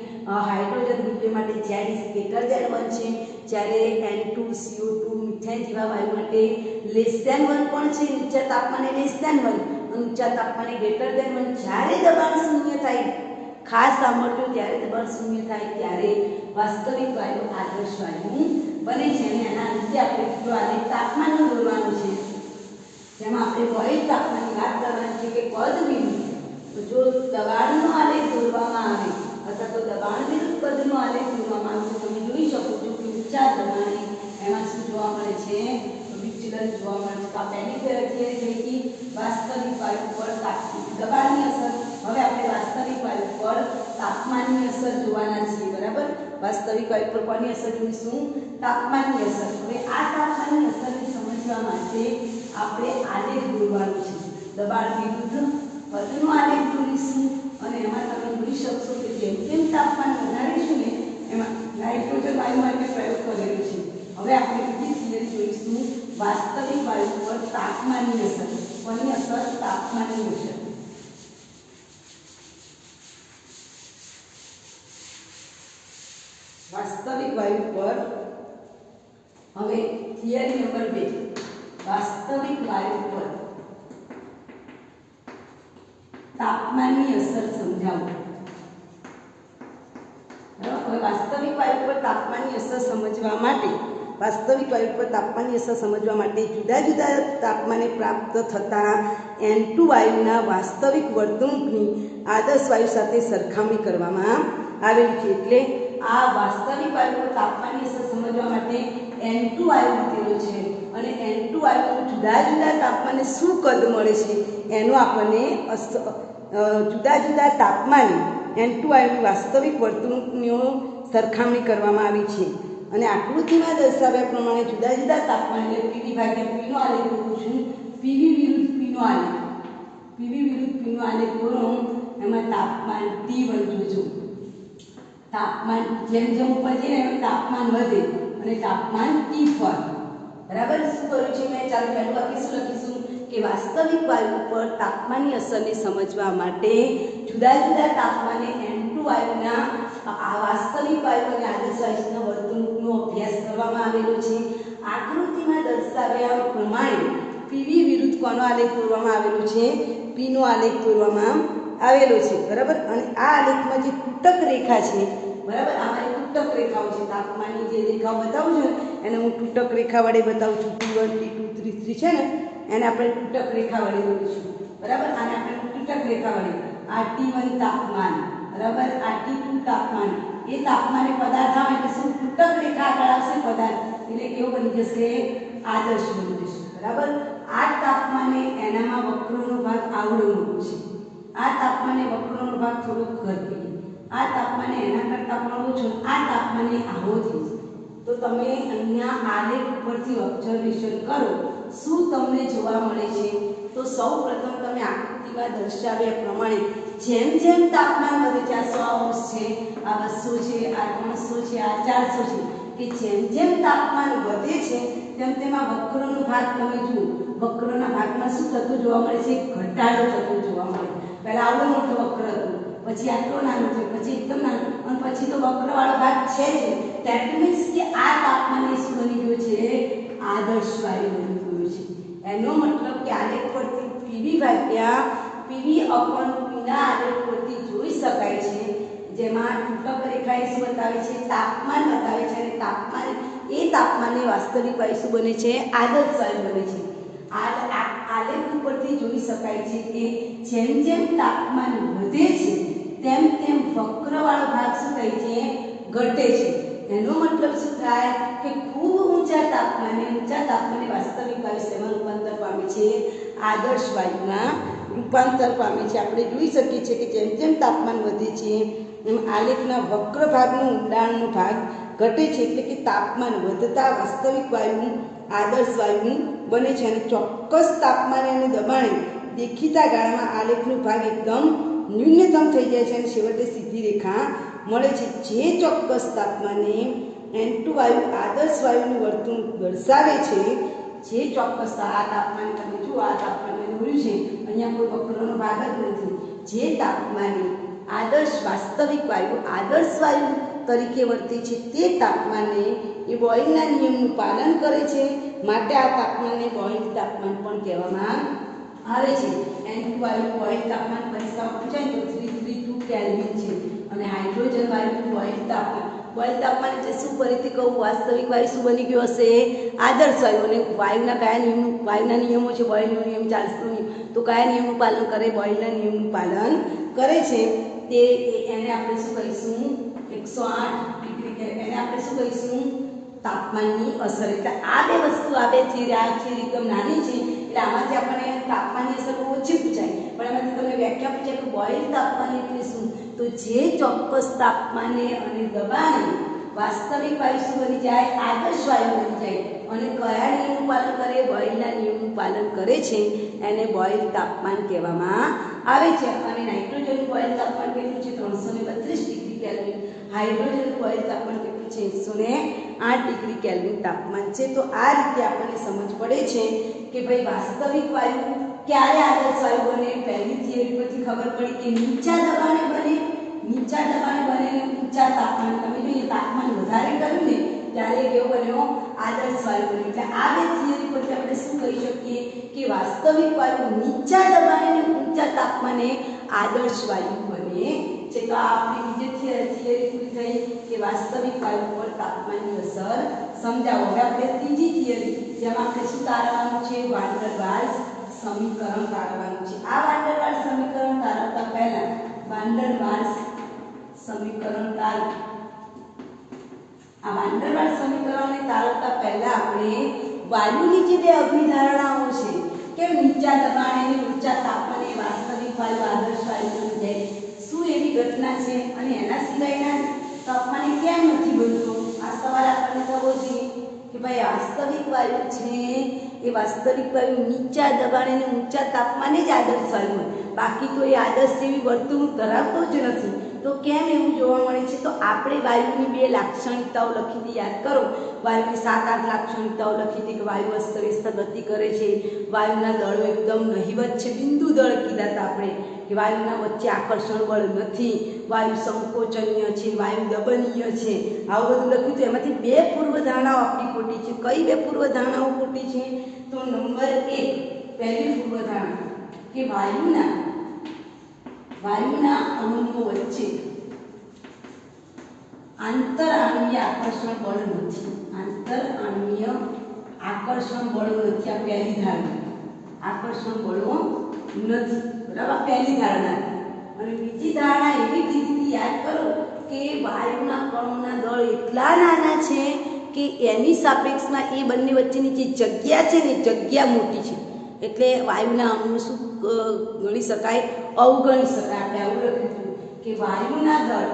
Speaker 1: Hydrogen helium માટે ઝેડ ઇઝ ગ્રેટર ધેન 1 છે, જ્યારે N2 CO2 મિથેન જેવા વાયુ માટે લેસ ધેન 1 પણ છે. નીચા તાપમાને લેસ ધેન 1, ઊંચા તાપમાને ગ્રેટર ધેન 1. જ્યારે દબાણ શૂન્ય થાય, ખાસ સાંભળજો, જ્યારે દબાણ શૂન્ય થાય ત્યારે વાસ્તવિક વાયુ આદર્શ વાયુ બને છે. અને આના અંતે આપણે જો આને તાપમાન દોરવાનું છે, જેમાં આપણે બોઇલ તાપમાનની વાત કરવાની છે કે પદ વિરુદ્ધ. તો જો દબાણનો આલેખ દોરવામાં આવે અથવા તો દબાણ વિરુદ્ધ પદનો આલેખ દોરવામાં આવે તો તમે જોઈ શકો છો કે ઊંચા દબાણે એમાં શું જોવા મળે છે? વિચલન જોવા મળે છે. તો આ પહેલી થિયરી થઈ ગઈ વાસ્તવિક વાયુ પર દબાણની અસર. હવે આપણે વાસ્તવિક વાયુ પર તાપમાનની અસર જોવાના છીએ, બરાબર? વાસ્તવિક વાયુ પર કોની અસર જોઈશું? તાપમાનની અસર. હવે આ તાપમાનની અસરને સમજવા માટે આપણે આલેખ દોરવાનું છે. દબાણ વિરુદ્ધ પદનો આલેખ દોરીશું અને એમાં તમે જોઈ શકશો કે જેમ જેમ તાપમાન વધારીશું ને એમાં નાઇટ્રોજન વાયુ માટે પ્રયોગ કરેલો છે. હવે આપણે બીજી થિયરી જોઈશું વાસ્તવિક વાયુ પર તાપમાનની અસર. કોની અસર? તાપમાનની અસર. વાસ્તવિક વાયુ પર હવે થિયરી નંબર 2, વાસ્તવિક વાયુ પર તાપમાનની અસર સમજાવો. હવે વાસ્તવિક વાયુ પર તાપમાનની અસર સમજવા માટે જુદા જુદા તાપમાને પ્રાપ્ત થતા N2 વાયુના વાસ્તવિક વર્તણૂકની આદર્શ વાયુ સાથે સરખામણી કરવામાં આવેલી છે. એટલે આ વાસ્તવિક વાયુ પર તાપમાનની અસર સમજવા માટે N2 વાયુ લીધેલો છે અને N2 વાયુનું જુદા જુદા તાપમાને શું કદ મળે છે એનો આપણને જુદા જુદા તાપમાને N2 વાયુની વાસ્તવિક વર્તણૂકની સરખામણી કરવામાં આવી છે. અને આકૃતિમાં દર્શાવ્યા પ્રમાણે જુદા જુદા તાપમાને પીવી ભાગ્યા પીનો આલેખ દોરું છું. પીવી વિરુદ્ધ પીનો આલેખ દોરો. એમાં તાપમાન T1 જોજો. તાપમાન જેમ જેમ ઉપર જઈએ એમ તાપમાન વધે અને તાપમાન T પર, બરાબર? શું કર્યું છે મેં? ચાલો પહેલું વાક્ય શું લખીશું કે વાસ્તવિક વાયુ પર તાપમાનની અસરને સમજવા માટે જુદા જુદા તાપમાને N2 વાયુના આ વાસ્તવિક વાયુ અને આદર્શ વાયુના વર્તણૂકનો અભ્યાસ કરવામાં આવેલો છે. આકૃતિમાં દર્શાવ્યા પ્રમાણે પીવી વિરુદ્ધ કોનો આલેખ દોરવામાં આવેલો છે? પીનો આલેખ દોરવામાં આવેલો છે, બરાબર? અને આ આલેખમાં જે તૂટક રેખા છે, બરાબર, આમાં તૂટક રેખાઓ છે. તાપમાનની જે રેખાઓ બતાવું છું એને હું તૂટક રેખા વડે બતાવું છું. T1 T2 T3 છે ને, એને આપણે તૂટક રેખા વડે દોરીશું, બરાબર? આને આપણે તૂટક રેખા વડે, આ T1 તાપમાન, બરાબર, આ T2 તાપમાન, એ તાપમાને પદાર્થ આવે એટલે શું તૂટક રેખા આગળ આવશે પદાર્થ, એટલે કેવો બની જશે? આદર્શ બની જશે, બરાબર? આ તાપમાને એનામાં વક્રનો ભાગ આવડો મોટો છે, આ તાપમાને વક્રનો ભાગ થોડો ઘટી, આ તાપમાને એના કરતાં પણ ઓછો, આ તાપમાને આવો થઈ છે. તો તમે અહીંયા આલેખ ઉપરથી ઓબ્ઝર્વેશન કરો, શું તમને જોવા મળે છે? તો સૌ પ્રથમ તમે આકૃતિમાં દર્શાવ્યા પ્રમાણે જેમ જેમ તાપમાન વધે છે, આ 100 છે, આ 200 છે, આ 300 છે, આ 400 છે, કે જેમ જેમ તાપમાન વધે છે તેમ તેમાં વક્રનો ભાગ તમે જુઓ, વક્રના ભાગમાં શું થતું જોવા મળે છે? ઘટાડો થતો જોવા મળે. પહેલા આવડો મોટો વક્ર હતો, પછી આટલો નાનો છે, પછી એકદમ નાનો, અને પછી તો વક્રવાળો ભાગ છે જ. ધેટ મીન્સ કે આ તાપમાને શું બની ગયું છે? આદર્શ વાયુ બની ગયું છે. એનો મતલબ કે આલેખ પરથી પીવી ભાગ્યા પીવી અપન પીના આલેખ પરથી જોઈ શકાય છે, જેમાં તૂટક રેખાએ શું બતાવે છે? તાપમાન બતાવે છે. અને તાપમાને વાસ્તવિક વાયુ શું બને છે? આદર્શ વાયુ બને છે. આલેખ ઉપરથી જોઈ શકાય છે કે જેમ જેમ તાપમાન વધે છે તેમ તેમ વક્રવાળો ભાગ શું થાય છે? ઘટે છે. એનો મતલબ શું થાય કે ખૂબ ઊંચા તાપમાને વાસ્તવિક વાયુ શેમાં રૂપાંતર પામે છે? આદર્શ વાયુમાં રૂપાંતર પામે છે. આપણે જોઈ શકીએ છીએ કે જેમ જેમ તાપમાન વધે છે એમ આલેખના વક્ર ભાગનો ઊંડાણનો ભાગ ઘટે છે. એટલે કે તાપમાન વધતા વાસ્તવિક વાયુ આદર્શ વાયુ બને છે. અને ચોક્કસ તાપમાને અને દબાણે દેખીતા ગાળામાં આલેખનો ભાગ એકદમ ન્યૂનતમ થઈ જાય છે અને છેવટે સીધી રેખા મળે છે. જે ચોક્કસ તાપમાને N2 વાયુ આદર્શ વાયુનું વર્તણૂક દર્શાવે છે। જે ચોક્કસ આ તાપમાન તમે જુઓ, આ તાપમાન મેં દોર્યું છે, અહીંયા કોઈ વક્રનો ભાગ જ નથી। જે તાપમાને આદર્શ વાસ્તવિક વાયુ આદર્શ વાયુ તરીકે વર્તે છે તે તાપમાને એ બોઇલના નિયમનું પાલન કરે છે, માટે આ તાપમાનને બોઇલ તાપમાન પણ કહેવામાં આવે છે। N2 વાયુ બોઇલ તાપમાન પરીક્ષામાં પૂછાય તો 332 કેલ્વિન છે અને હાઇડ્રોજન વાયુનું બોઇલ તાપમાન એટલે શું? ફરીથી કહું, વાસ્તવિક વાયુ શું બની ગયો હશે? આદર્શ વાયુ। અને વાયુના કયા નિયમનું, વાયુના નિયમો છે બોઇલનો નિયમ, ચાર્લ્સનો નિયમ, તો કયા નિયમનું પાલન કરે? બોઇલના નિયમનું પાલન કરે છે। તે એને આપણે શું કહીશું? 108 ડિગ્રી, એને આપણે શું કહીશું? તાપમાનની અસર। એટલે આ બે વસ્તુ, આ બે થિયરી, આ થિયરી એકદમ નાની છે એટલે આમાંથી આપણને તાપમાનની અસર ઓછી પૂછાય, પણ એમાંથી તમને વ્યાખ્યા પૂછાય કે બોઇલ તાપમાન એટલે શું? તો જે ચોક્કસ તાપમાને અને દબાણે વાસ્તવિક વાયુ શું બની જાય? આદર્શ વાયુ બની જાય અને કયા નિયમનું પાલન કરે? બોઇલના નિયમનું પાલન કરે છે, એને બોઇલ તાપમાન કહેવામાં આવે છે। અને નાઇટ્રોજનનું બોઇલ તાપમાન કેટલું છે? 332 ડિગ્રી કેલ્વિન। હાઇડ્રોજનનું બોઇલ તાપમાન કેટલું છે? 108 ડિગ્રી કેલ્વિન તાપમાન છે। તો આ રીતે આપણને સમજ પડે છે કે ભાઈ વાસ્તવિક વાયુ ક્યારે આદર્શ વાયુ બને? પહેલી થિયરી પરથી ખબર પડી કે નીચા દબાણે બને, નીચા દબાણે બને અને ઊંચા તાપમાન, તમે જોઈએ તાપમાન વધારે કર્યું ને ત્યારે કેવો બન્યો? આદર્શ વાયુ બન્યો। એટલે આ બે થિયરી પરથી આપણે શું કહી શકીએ કે વાસ્તવિક વાયુ નીચા દબાણે અને ઊંચા તાપમાને આદર્શ વાયુ બને છે। તો આ આપણી બીજી થિયરી પૂરી થઈ કે વાસ્તવિક વાયુ પર તાપમાનની અસર સમજાવો। હવે આપણે ત્રીજી થિયરી, જેમાં આપણે શું તારવવાનું છે? વાન ડર વાલ્સ સમીકરણ તારવવાનું છે। આ વાન ડર વાલ્સ સમીકરણ તારવતા પહેલા વાન ડર વાલ્સ સમીકરણ આ વાન ડર વાલ્સ સમીકરણને તારવતા પહેલા આપણે વાયુની જે બે અભિધારણાઓ છે કે નીચા દબાણે અને ઊંચા તાપમાને વાસ્તવિક વાયુ આદર્શ વાયુ બની જાય, શું એવી ઘટના છે અને એના સિવાયના તાપમાને કેમ નથી બનતો? આ સવાલ આપણને થવો જોઈએ કે ભાઈ વાસ્તવિક વાયુ છે એ વાસ્તવિક વાયુ નીચા દબાણે અને ઊંચા તાપમાને જ આદર્શ વાયુ હોય, બાકી તો એ આદર્શ જેવી વર્તણૂક ધરાવતો જ નથી। તો કેમ એવું જોવા મળે છે? તો આપણે વાયુની બે લાક્ષણિકતાઓ લખી હતી, યાદ કરો। વાયુની 7-8 લાક્ષણિકતાઓ લખી હતી કે વાયુ અસ્તવ્યસ્ત ગતિ કરે છે, વાયુના દળો એકદમ નહિવત છે, બિંદુ દળ કીધા હતા આપણે કે વાયુના વચ્ચે આકર્ષણ બળ નથી, વાયુ સંકોચનીય છે, વાયુ દબનીય છે, આવું બધું લખ્યું હતું। એમાંથી બે પૂર્વધારણાઓ આપણી ખોટી છે। કઈ બે પૂર્વધારણાઓ ખોટી છે? તો નંબર 1, પહેલી પૂર્વધારણા કે વાયુના અણુઓ વચ્ચે આંતરઆણ્વીય આકર્ષણ બળ નથી। આંતરઆણ્વીય આકર્ષણ બળો નથી, આ પહેલી ધારણા। આકર્ષણ બળો નથી, બરાબર, પહેલી ધારણા। અને બીજી ધારણા એવી કીધી, યાદ કરો, કે વાયુના કણોના દળ એટલા નાના છે કે એની સાપેક્ષમાં એ બંને વચ્ચેની જે જગ્યા છે ને, જગ્યા મોટી છે, એટલે વાયુના અણુઓ શું ગણી શકાય? અવગણી શકાય। આપણે આવું લખ્યું હતું કે વાયુના દળ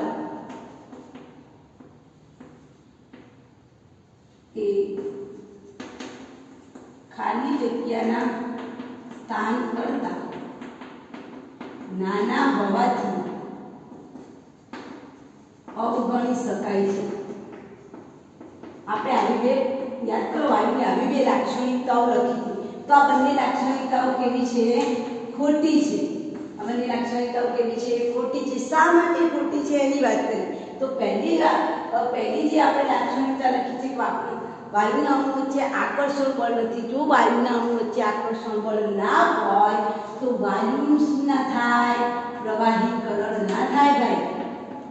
Speaker 1: એ ખાલી જગ્યાના સ્થાન કરતા નાના હોવાથી અવગણી શકાય છે। આપણે આવી બે, યાદ કરો, વાયુની આવી બે લાક્ષણિકતાઓ લખી હતી। તો આ બંને લાક્ષણિકતાઓ કેવી છે? ખોટી છે। આ બંને લાક્ષણિકતાઓ કેવી છે? ખોટી છે। શા માટે ખોટી છે એની વાત કરીએ તો પહેલી જે આપણે લાક્ષણિકતા લખી છે કે વાયુના અણુ વચ્ચે આકર્ષણ બળ નથી। જો વાયુના અણુ વચ્ચે આકર્ષણ બળ ના હોય તો વાયુનું શું ના થાય? પ્રવાહીકરણ ના થાય ભાઈ।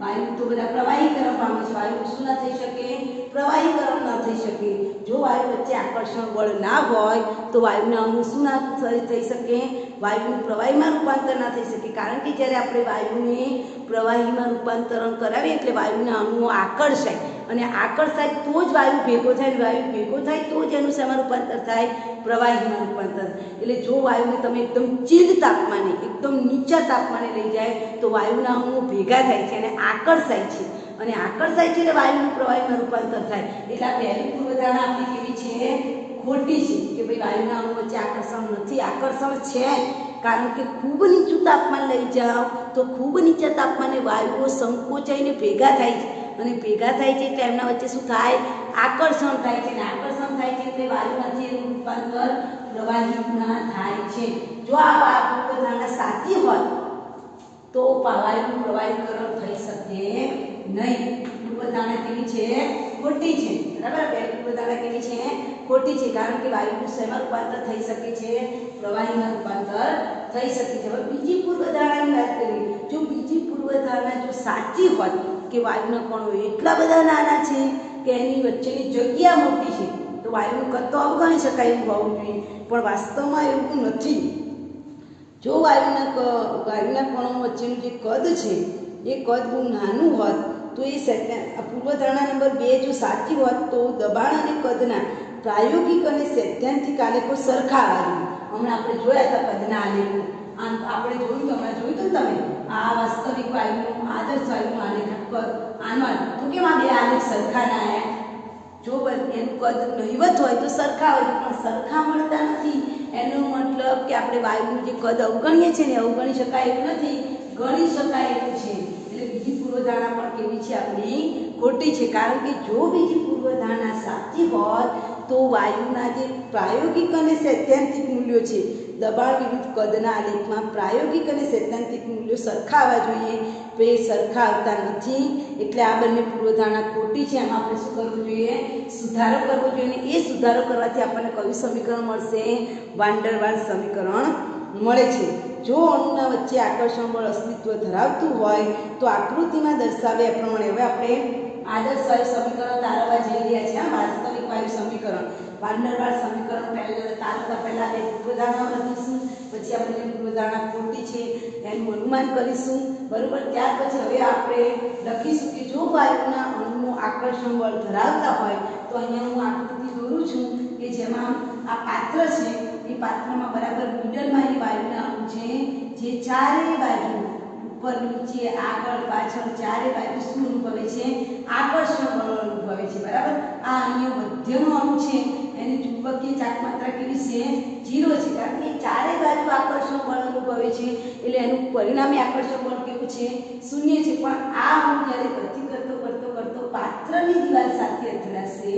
Speaker 1: વાયુ તો બધા પ્રવાહીકરણ પામે છે, વાયુ શું ના થઈ શકે? પ્રવાહીકરણ ના થઈ શકે। જો વાયુ વચ્ચે આકર્ષણ બળ ના હોય તો વાયુના અણુ શું ના થઈ શકે? વાયુનું પ્રવાહીમાં રૂપાંતર ના થઈ શકે, કારણ કે જ્યારે આપણે વાયુને પ્રવાહીમાં રૂપાંતરણ કરાવીએ એટલે વાયુના અણુઓ આકર્ષાય, અને આકર્ષાય તો જ વાયુ ભેગો થાય, અને વાયુ ભેગો થાય તો જ એનું શેમાં રૂપાંતર થાય? પ્રવાહીમાં રૂપાંતર। એટલે જો વાયુને તમે એકદમ ચીડ તાપમાને, એકદમ નીચા તાપમાને લઈ જાય તો વાયુના અણુઓ ભેગા થાય છે અને આકર્ષાય છે, અને આકર્ષાય છે એટલે વાયુનું પ્રવાહીમાં રૂપાંતર થાય। એટલે આ પહેલી પૂર્વધારણા આપણી કેવી છે? ખોટી છે કે ભાઈ વાયુના અણુ વચ્ચે આકર્ષણ નથી। આકર્ષણ છે, કારણ કે ખૂબ નીચું તાપમાન લઈ જાઓ તો ખૂબ નીચા તાપમાને વાયુઓ સંકોચાઈને ભેગા થાય છે, અને ભેગા થાય છે એટલે એમના વચ્ચે શું થાય? આકર્ષણ થાય છે, અને આકર્ષણ થાય છે એટલે વાયુમાંથી એનું રૂપાંતર પ્રવાહીમાં થાય છે. જો આ પૂર્વધારણા સાચી હોત તો વાયુનું પ્રવાહીકરણ થઈ શકે નહીં. પૂર્વધારણા કેવી છે? ખોટી છે. બરાબર, પહેલી પૂર્વધારણા કેવી છે? ખોટી છે, કારણ કે વાયુનું શેમાં રૂપાંતર થઈ શકે છે? પ્રવાહીમાં રૂપાંતર થઈ શકે છે. હવે બીજી પૂર્વધારણાની વાત કરીએ. જો બીજી પૂર્વધારણા જો સાચી હોત કે વાયુના કણો એટલા બધા નાના છે કે એની વચ્ચેની જગ્યા મોટી છે, તો વાયુનું કદ તો અવગણી શકાય એવું હોવું જોઈએ, પણ વાસ્તવમાં એવું નથી. જો વાયુના કણો વચ્ચેનું જે કદ છે એ કદ બહુ નાનું હોત તો એ પૂર્વધારણા નંબર 2 જો સાચી હોત તો દબાણ અને કદના પ્રાયોગિક અને સૈદ્ધાંતિક આલેખો સરખા આવે. હમણાં આપણે જોયા હતા કદના આલેખો. આપણે જોયું, હમણાં જોયું હતું તમે આ વાસ્તવિક વાયુનું, આદર્શ વાયુનું આલેખ આનો તો કેમ આ બે આલેખ સરખા ના આવ્યા? જો એનું કદ નહિવત હોય તો સરખા હોય, પણ સરખા મળતા નથી. એનો મતલબ કે આપણે વાયુનું જે કદ અવગણીએ છીએ ને અવગણી શકાય એવું નથી, ગણી શકાય એવું છે. એટલે બીજી પૂર્વધારણા પણ કેવી છે? આપણી ખોટી છે. કારણ કે જો બીજી પૂર્વધારણા સાચી હોત તો વાયુના જે પ્રાયોગિક અને સૈદ્ધાંતિક મૂલ્યો છે, દબાણ વિરુદ્ધ કદના આલેખમાં પ્રાયોગિક અને સૈદ્ધાંતિક મૂલ્યો સરખા આવવા જોઈએ, તો એ સરખા આવતા નથી. એટલે આ બંને પૂર્વધારણા ખોટી છે. એમાં આપણે શું કરવું જોઈએ? સુધારો કરવો જોઈએ. અને એ સુધારો કરવાથી આપણને કયું સમીકરણ મળશે? વાન ડર વાલ્સ સમીકરણ મળે છે. જો અણુના વચ્ચે આકર્ષણ બળ અસ્તિત્વ ધરાવતું હોય તો આકૃતિમાં દર્શાવ્યા પ્રમાણે, હવે આપણે આદર્શ વાયુ સમીકરણ તારવવા જઈ રહ્યા છીએ. વાસ્તવિક વાયુ સમીકરણ, વાન ડર વાલ્સ સમીકરણ તારવતા પહેલા બે પૂર્વધારણા લખીશું, પછી આપણે પૂર્વધારણા ખોટી છે એનું અનુમાન કરીશું. બરોબર, ત્યાર પછી હવે આપણે લખીશું કે જો વાયુના અણુનું આકર્ષણ બળ ધરાવતા હોય તો અહીંયા હું આકૃતિ દોરું છું કે જેમાં આ પાત્ર છે, એ પાત્રમાં બરાબર મિડલમાં એ વાયુના અણુ છે જે ચારે બાજુ ઉપર નીચે આગળ પાછળ ચારે બાજુ શું અનુભવે છે? આકર્ષણ બળ અનુભવે છે. બરાબર, આ અહીંયા મધ્યનો અણુ છે એની ચુંબકીય ચાકમાત્રા કેવી છે? 0 છે, કારણ કે ચારે બાજુ આકર્ષણ બળ અનુભવે છે એટલે એનું પરિણામી આકર્ષણ બળ કેવું છે? 0 છે. પણ આ અણુ જ્યારે ગતિ કરતો પાત્રની દિવાલ સાથે અથડાશે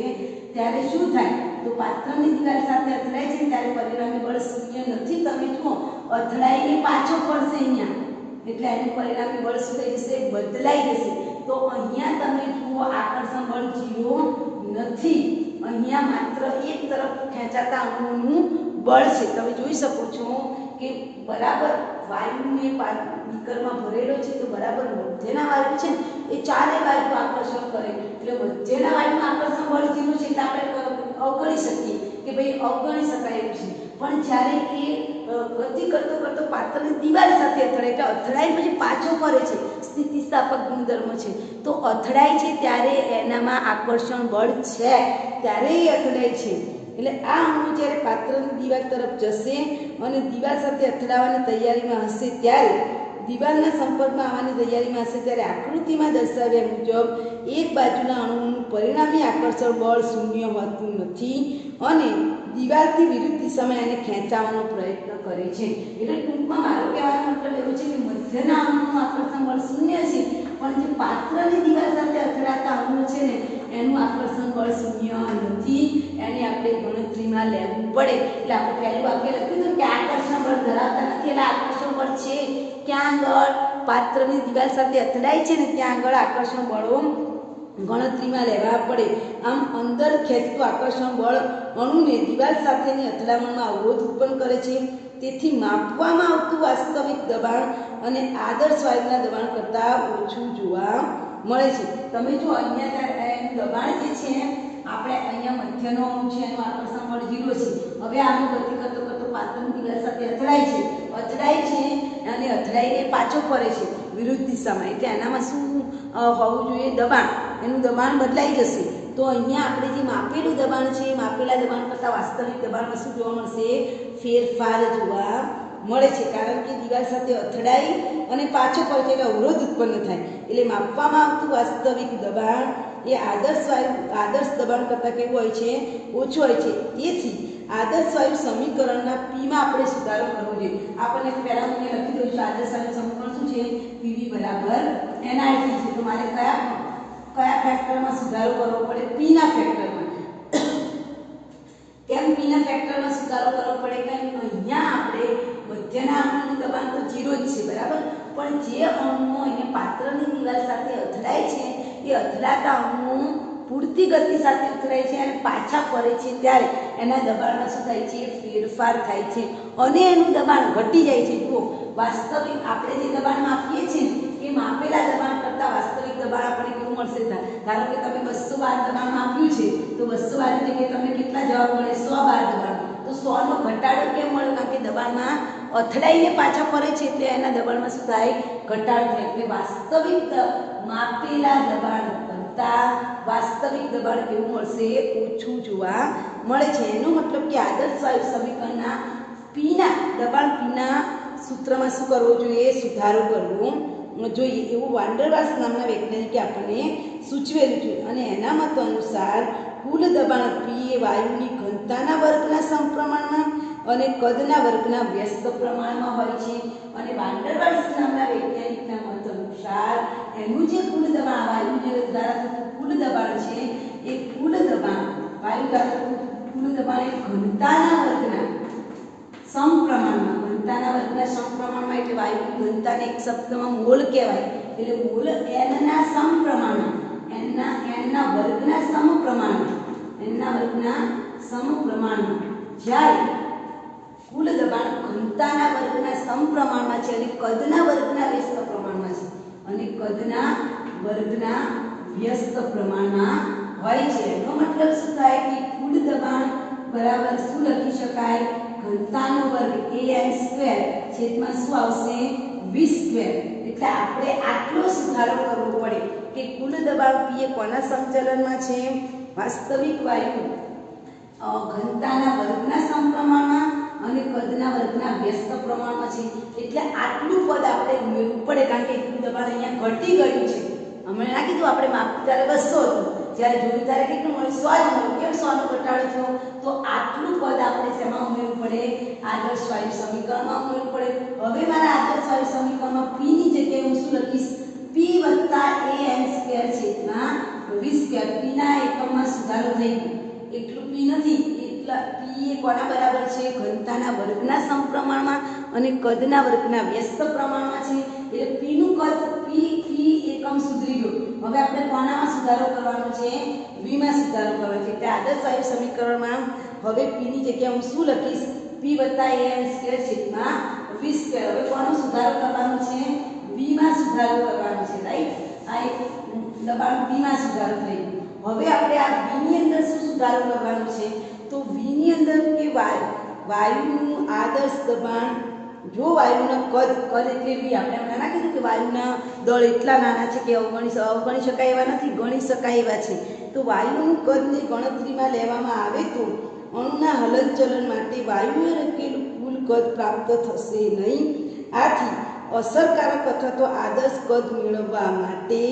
Speaker 1: ત્યારે શું થાય? તો પાત્રની દિવાલ સાથે અથડાય છે ત્યારે પરિણામી બળ 0 નથી. તમે જુઓ, અથડાઈને પાછો ફરશે અહીંયા, એટલે એનું પરિણામી બળ શું થઈ જશે? બદલાઈ જશે. તો અહીંયા તમે જુઓ આકર્ષણ બળ 0 નથી. અહીંયા માત્ર એક તરફ ખેંચાતા અણુઓનું બળ છે. તમે જોઈ શકો છો કે બરાબર વાયુને બીકરમાં ભરેલો છે તો બરાબર મધ્યના વાયુ છે એ ચારે બાજુ આકર્ષણ કરે, એટલે મધ્યના વાયુનું આકર્ષણ બળ 0 છે એટલે આપણે અવગણી શકીએ કે ભાઈ અવગણી શકાય એવું છે. પણ જ્યારે એ ગતિ કરતો પાત્રની દિવાલ સાથે અથડાય, એટલે અથડાઈ પછી પાછો ફરે છે, સ્થિતિસ્થાપક ગુણધર્મ છે, તો અથડાય છે ત્યારે એનામાં આકર્ષણ બળ છે, ત્યારે એ અથડાય છે. એટલે આ અણુ જ્યારે પાત્રની દિવાલ તરફ જશે અને દિવાલ સાથે અથડાવાની તૈયારીમાં હશે ત્યારે, દિવાલના સંપર્કમાં આવવાની તૈયારીમાં હશે ત્યારે આકૃતિમાં દર્શાવ્યા મુજબ એક બાજુના અણુનું પરિણામી આકર્ષણ બળ 0 હોતું નથી અને દિવાલથી વિરુદ્ધ દિશામાં એને ખેંચાવવાનો પ્રયત્ન કરે છે. એટલે ટૂંકમાં મારો કહેવાનો મતલબ એવો છે કે મધ્યના અણુનું આકર્ષણ બળ 0 છે, પણ જે પાત્રની દિવાલ સાથે અથડાતા અણુ છે ને એનું આકર્ષણ બળ 0 નથી. એની આપણે ગણતરીમાં લેવું પડે. એટલે આપણે પહેલું વાક્ય લખ્યું હતું કે આકર્ષણ બળ ધરાવતા નથી, એટલે આકર્ષણ બળ છે ક્યાં આગળ? પાત્રની દિવાલ સાથે અથડાય છે ને ત્યાં આગળ આકર્ષણ બળો ગણતરીમાં લેવા પડે. આમ અંદર ખેંચતું આકર્ષણ બળ અણુને દિવાલ સાથેની અથડામણમાં અવરોધ ઉત્પન્ન કરે છે. તેથી માપવામાં આવતું વાસ્તવિક દબાણ અને આદર્શ વાયુના દબાણ કરતાં ઓછું જોવા મળે છે. તમે જો અહીંયા એનું દબાણ જે છે, આપણે અહીંયા મધ્યનો અણુ છે એનું આકર્ષણ બળ 0 છે. હવે આનું ગતિ કરતો પાત્રની દિવાલ સાથે અથડાય છે અને અથડાઈને પાછો ફરે છે વિરુદ્ધ દિશામાં, એટલે એનામાં શું હોવું જોઈએ? દબાણ. એનું દબાણ બદલાઈ જશે. તો અહીંયા આપણે જે માપેલું દબાણ છે એ માપેલા દબાણ કરતાં વાસ્તવિક દબાણમાં શું જોવા મળશે? ફેરફાર જોવા મળે છે. કારણ કે દિવાલ સાથે અથડાઈ અને પાછો ફરે એટલે અવરોધ ઉત્પન્ન થાય, એટલે માપવામાં આવતું વાસ્તવિક દબાણ એ આદર્શ દબાણ કરતાં કેવું હોય છે? ઓછું હોય છે. તેથી આદર્શ વાયુ સમીકરણના પીમાં આપણે સુધારો કરવો જોઈએ. આપણને પહેલાં મને લખી દઉં છું આદર્શ વાયુ સમીકરણ શું છે? પીવી બરાબર NiT છે. તો મારે કયા ફેક્ટરમાં સુધારો કરવો પડે? પીના ફેક્ટરમાં. કેમ પીના ફેક્ટરમાં સુધારો કરવો પડે? કારણ કે અહીંયા આપણે મધ્યના અણુનું દબાણ તો 0 જ છે, બરાબર, પણ જે અણુઓ અહીંયા પાત્રની દિવાલ સાથે અથડાય છે એ અથડાતા અણુઓ પૂરતી ગતિ સાથે અથડાય છે અને પાછા ફરે છે ત્યારે એના દબાણમાં શું થાય છે? ફેરફાર થાય છે અને એનું દબાણ ઘટી જાય છે. જુઓ, વાસ્તવિક આપણે જે દબાણ માપીએ છીએ એ માપેલા દબાણ કરતાં વાસ્તવિક દબાણ આપણે કેવું મળશે? ધારો કે તમે 212 દબાણ માપ્યું છે તો 212 ની જગ્યાએ તમને કેટલા જવાબ મળે? 112 દબાણ. તો 100 નો ઘટાડો કેમ મળે? કારણ કે દબાણમાં અથડાઈને પાછા ફરે છે એટલે એના દબાણમાં શું થાય? ઘટાડો થાય. એટલે વાસ્તવિક માપેલા દબાણ કરતાં વાસ્તવિક દબાણ કેવું મળશે? ઓછું જોવા મળે છે. એનો મતલબ કે આદર્શ વાયુ સમીકરણના પીના દબાણ પીના સૂત્રમાં શું કરવું જોઈએ? સુધારો કરવો જોઈએ એવું વાન્ડરવાલ્સ નામના વૈજ્ઞાનિકે આપણને સૂચવેલું છે. અને એના મત અનુસાર કુલ દબાણ પી એ વાયુની ઘનતાના વર્ગના સમપ્રમાણમાં અને કદના વર્ગના વ્યસ્ત પ્રમાણમાં હોય છે. અને વાન્ડરવાલ્સ નામના વૈજ્ઞાનિકના મત અનુસાર એનું જે કુલ દબાણ વાયુ જે દ્વારા થતું કુલ દબાણ છે એ કુલ દબાણ વાયુ દ્વારા થતું કુલ દબાણ એ ઘનતાના વર્ગના સમપ્રમાણમાં, ઘનતાના વર્ગના સમપ્રમાણમાં, એટલે વાયુની ઘનતાને એક શબ્દમાં મોલ કહેવાય. એટલે મોલ n ના સમપ્રમાણમાં, n ના વર્ગના સમપ્રમાણમાં જ્યારે કુલ દબાણ ઘનતાના વર્ગના સમપ્રમાણમાં છે અને કદના વર્ગના વ્યસ્ત પ્રમાણમાં છે, અને કદના વર્ગના વ્યસ્ત પ્રમાણમાં હોય છે. એનો મતલબ શું થાય કે કુલ દબાણ બરાબર શું લખી શકાય? ઘનતાનો વર્ગ an² છેદમાં શું આવશે? v². એટલે આપણે આટલો સુધારો કરવો પડે કે કુલ દબાણ p એ કોના સંચલનમાં છે? વાસ્તવિક વાયુ ઘનતાના વર્ગના સમપ્રમાણમાં અને કદના વર્ગના વ્યસ્ત પ્રમાણમાં છે. એટલે આટલું પદ આપણે ઉમેરવું પડે કારણ કે એટલું દબાણ અહીંયા ઘટી ગયું છે. હમણાં ના કીધું આપણે માપ્યું ત્યારે 200 હતું, જ્યારે જોયું ત્યારે કેટલું મળ્યું? 100 જ મળ્યું. કેમ 100 નો ઘટાડો થયો? તો આટલું પદ આપણે શેમાં ઉમેરવું પડે? આદર્શ વાયુ સમીકરણમાં ઉમેરવું પડે. હવે મારા આદર્શ વાયુ સમીકરણમાં p ની જગ્યાએ હું શું લખીશ? p + an² છેદમાં v². p ના એકમમાં સુધારો થઈ ગયો. એટલું p નથી, એટલા p એ કોના બરાબર છે? ઘનતાના વર્ગના સમપ્રમાણમાં અને કદના વર્ગના વ્યસ્ત પ્રમાણમાં છે. એટલે p નું કદ p એકમ સુધરી ગયો. હવે આપણે કોનામાં સુધારો કરવાનો છે? v માં સુધારો કરવાનો છે. એટલે આદર્શ વાયુ સમીકરણમાં હવે p ની જગ્યાએ હું શું લખીશ? p + an² છેદમાં v². હવે કોનો સુધારો કરવાનો છે? v માં સુધારો કરવાનો છે, રાઈટ? આ એક દબાણ v માં સુધારો થઈ ગયો. હવે આપણે આ v ની અંદર શું સુધારો કરવાનો છે? તો v ની અંદર કે વાયુનું આદર્શ દબાણ, જો વાયુના કદ એટલે v, આપણે હમણાં ના કીધું કે વાયુના દળ એટલા નાના છે કે અવગણી શકાય એવા નથી, ગણી શકાય એવા છે. તો વાયુનું કદને ગણતરીમાં લેવામાં આવે તો અણુના હલનચલન માટે વાયુએ રચેલું કુલ કદ પ્રાપ્ત થશે નહીં. આથી અસરકારક અથવા તો આદર્શ કદ મેળવવા માટે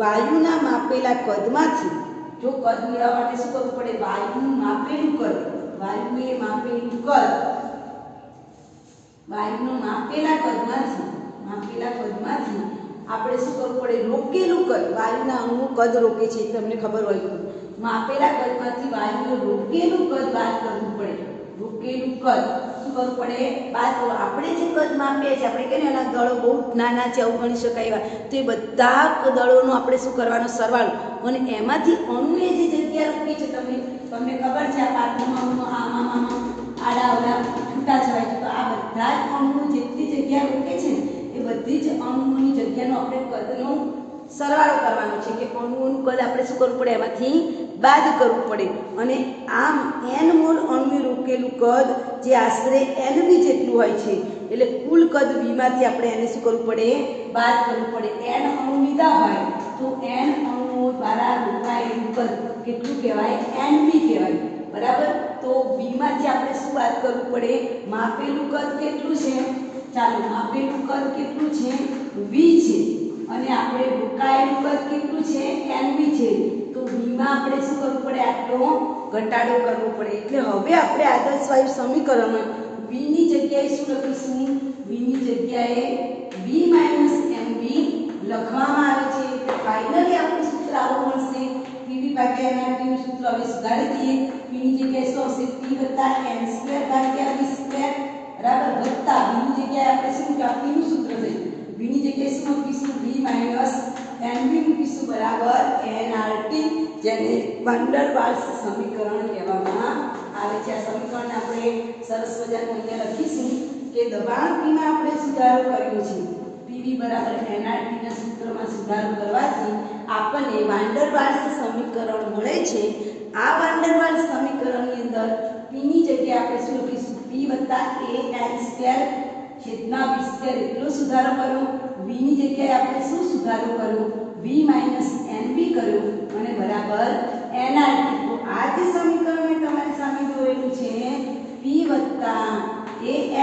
Speaker 1: વાયુના માપેલા કદમાંથી, જો કદ મેળવવા માટે શું કરવું પડે? વાયુનું માપેલું કદ, વાયુએ માપેલું કદ, વાયુનું માપેલા કદમાંથી આપણે શું કરવું પડે? રોકેલું કદ, વાયુના અણુનું કદ રોકે છે તમને ખબર હોય તો માપેલા કદમાંથી વાયુનું રોકેલું કદ બાદ કરવું પડે. રોકેલું કદ શું કરવું પડે? બાદ કરો. આપણે જે કદ માપીએ છીએ, આપણે કહીએ એના દળો બહુ નાના છે, અવગણી શકાય એવા, તો એ બધા દળોનો આપણે શું કરવાનો? સરવાળો. અને એમાંથી અણુએ જે જગ્યા રોકી છે, તમને ખબર છે આ પાત્રમાં આમાં આડા અવડા છૂટા છવાય છે, તો આ બધા જ અણુઓ જેટલી જગ્યા રોકે છે એ બધી જ અણુઓની જગ્યાનો આપણે કદનો સરવાળો કરવાનો છે કે અણુઓનું કદ આપણે શું કરવું પડે? એમાંથી બાદ કરવું પડે. અને આમ n મોલ અણુએ રોકેલું કદ જે આશરે nv જેટલું હોય છે, એટલે કુલ કદ v માંથી આપણે એને શું કરવું પડે? બાદ કરવું પડે. n અણુ લીધા હોય તો n અણુઓ દ્વારા રોકાયેલું કદ કેટલું કહેવાય? nv કહેવાય, બરાબર? તો v માંથી આપણે શું બાદ કરવું પડે? માપેલું કદ કેટલું છે? ચાલો, માપેલું કદ કેટલું છે? v છે. અને આપણે રોકાયેલું કદ કેટલું છે? nv છે. તો v માં આપણે શું કરવું પડે? આટલો ઘટાડો કરવો પડે. એટલે હવે આપણે આદર્શ વાયુ સમીકરણમાં v ની જગ્યાએ શું લખીશું? v ની જગ્યાએ v - mv લખવામાં આવે છે. એટલે ફાઇનલી આપણું સૂત્ર આવું સૂત્ર હવે સુધારી દઈએ. p ની જગ્યાએ શું આવશે? p n સ્ક્વેર ભાગ્યા v સ્ક્વેર બરાબર વત્તા v ની જગ્યાએ આપણે શું મૂક્યા? p નું સૂત્ર છે. v ની જગ્યાએ શું મૂકીશું? v માઈનસ nv મૂકીશું બરાબર nRT, જેને વાન ડર વાલ્સ સમીકરણ કહેવામાં આવે છે. આ સમીકરણને આપણે સરસ મજાનું અહીંયા લખીશું કે દબાણ p માં આપણે સુધારો કર્યો છે. pv બરાબર nRT ના સૂત્રમાં સુધારો કરવાથી આપણને વાન ડર વાલ્સ સમીકરણ મળે છે. આ વાન ડર વાલ્સ સમીકરણની અંદર p ની જગ્યાએ આપણે શું લખીશું? p an સ્ક્વેર છેદમાં v સ્ક્વેર એટલો સુધારો કર્યો. v ની જગ્યાએ આપણે શું સુધારો કર્યો? v nv કર્યો અને બરાબર nRT. તો આ જે સમીકરણ મેં તમારી સામે દોરેલું છે p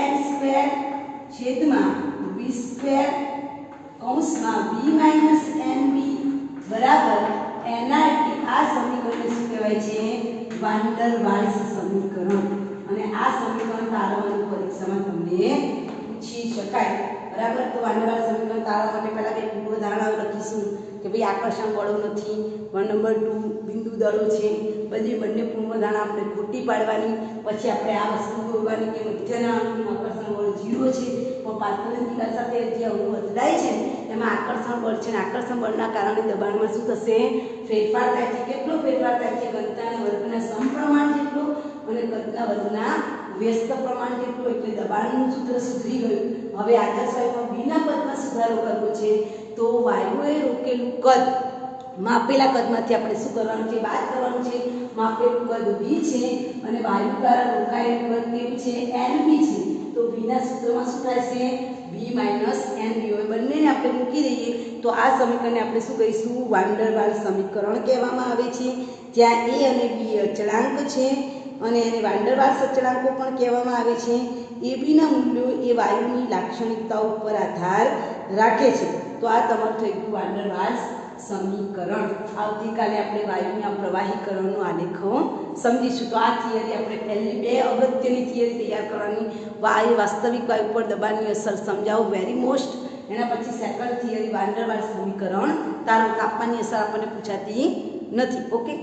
Speaker 1: an સ્ક્વેર છેદમાં v સ્ક્વેર કૌંસમાં v nv બરાબર nRT. આ સમીકરણને શું કહેવાય છે? વાન ડર વાલ્સ સમીકરણ. અને આ સમીકરણ તારવવાનું પરીક્ષામાં તમને પૂછી શકાય બરાબર. તો વાન ડર વાલ્સ સમીકરણ તારવા માટે પહેલા બે પૂર્વધારણાઓ લખીશું કે ભાઈ આકર્ષણ બળો નથી. નંબર 2 બિંદુ દળો છે. બધી બંને પૂર્વધારણા આપણે ખોટી પાડવાની. પછી આપણે આ વસ્તુ દોરવાની કે મધ્યના અંકનું આકર્ષણ બળ 0 છે, પણ પાતળની દિવાલ સાથે જે અણુ બદલાય છે એમાં આકર્ષણ બળ છે. અને આકર્ષણ બળના કારણે દબાણમાં શું થશે? ફેરફાર થાય છે. કેટલો ફેરફાર થાય છે? ઘનતાના વર્ગના સમપ્રમાણ જેટલો અને કદના વર્ગના વ્યસ્ત પ્રમાણ જેટલો. એટલે દબાણનું સૂત્ર સુધરી ગયું. હવે આદર્શ વાયુમાં બીના પદમાં સુધારો કરવો છે. તો વાયુએ રોકેલું કદ, માપેલા કદમાંથી આપણે શું કરવાનું છે? બાદ કરવાનું છે. માપેલું કદ v છે અને વાયુ દ્વારા રોકાયેલું કદ કેવું છે? nv છે. તો v ના સૂત્રમાં શું થશે? v nv. હવે બંનેને આપણે મૂકી દઈએ તો આ સમીકરણને આપણે શું કહીશું? વાન ડર વાલ્સ સમીકરણ કહેવામાં આવે છે. જ્યાં a અને b અચળાંક છે અને એને વાન ડર વાલ્સ અચળાંકો પણ કહેવામાં આવે છે. ab ના મૂલ્યો એ વાયુની લાક્ષણિકતાઓ ઉપર આધાર રાખે છે. તો આ તમારું થઈ ગયું વાન ડર વાલ્સ સમીકરણ. આવતીકાલે આપણે વાયુના પ્રવાહીકરણનો આલેખ સમજીશું. તો આ થિયરી આપણે પહેલી બે અગત્યની થિયરી તૈયાર કરવાની. વાયુ વાસ્તવિક વાયુ પર દબાણની અસર સમજાવો, વેરી મોસ્ટ. એના પછી સેકન્ડ થિયરી વાન ડર વાલ્સ સમીકરણ તારો. તાપમાનની અસર આપણને પૂછાતી નથી. ઓકે.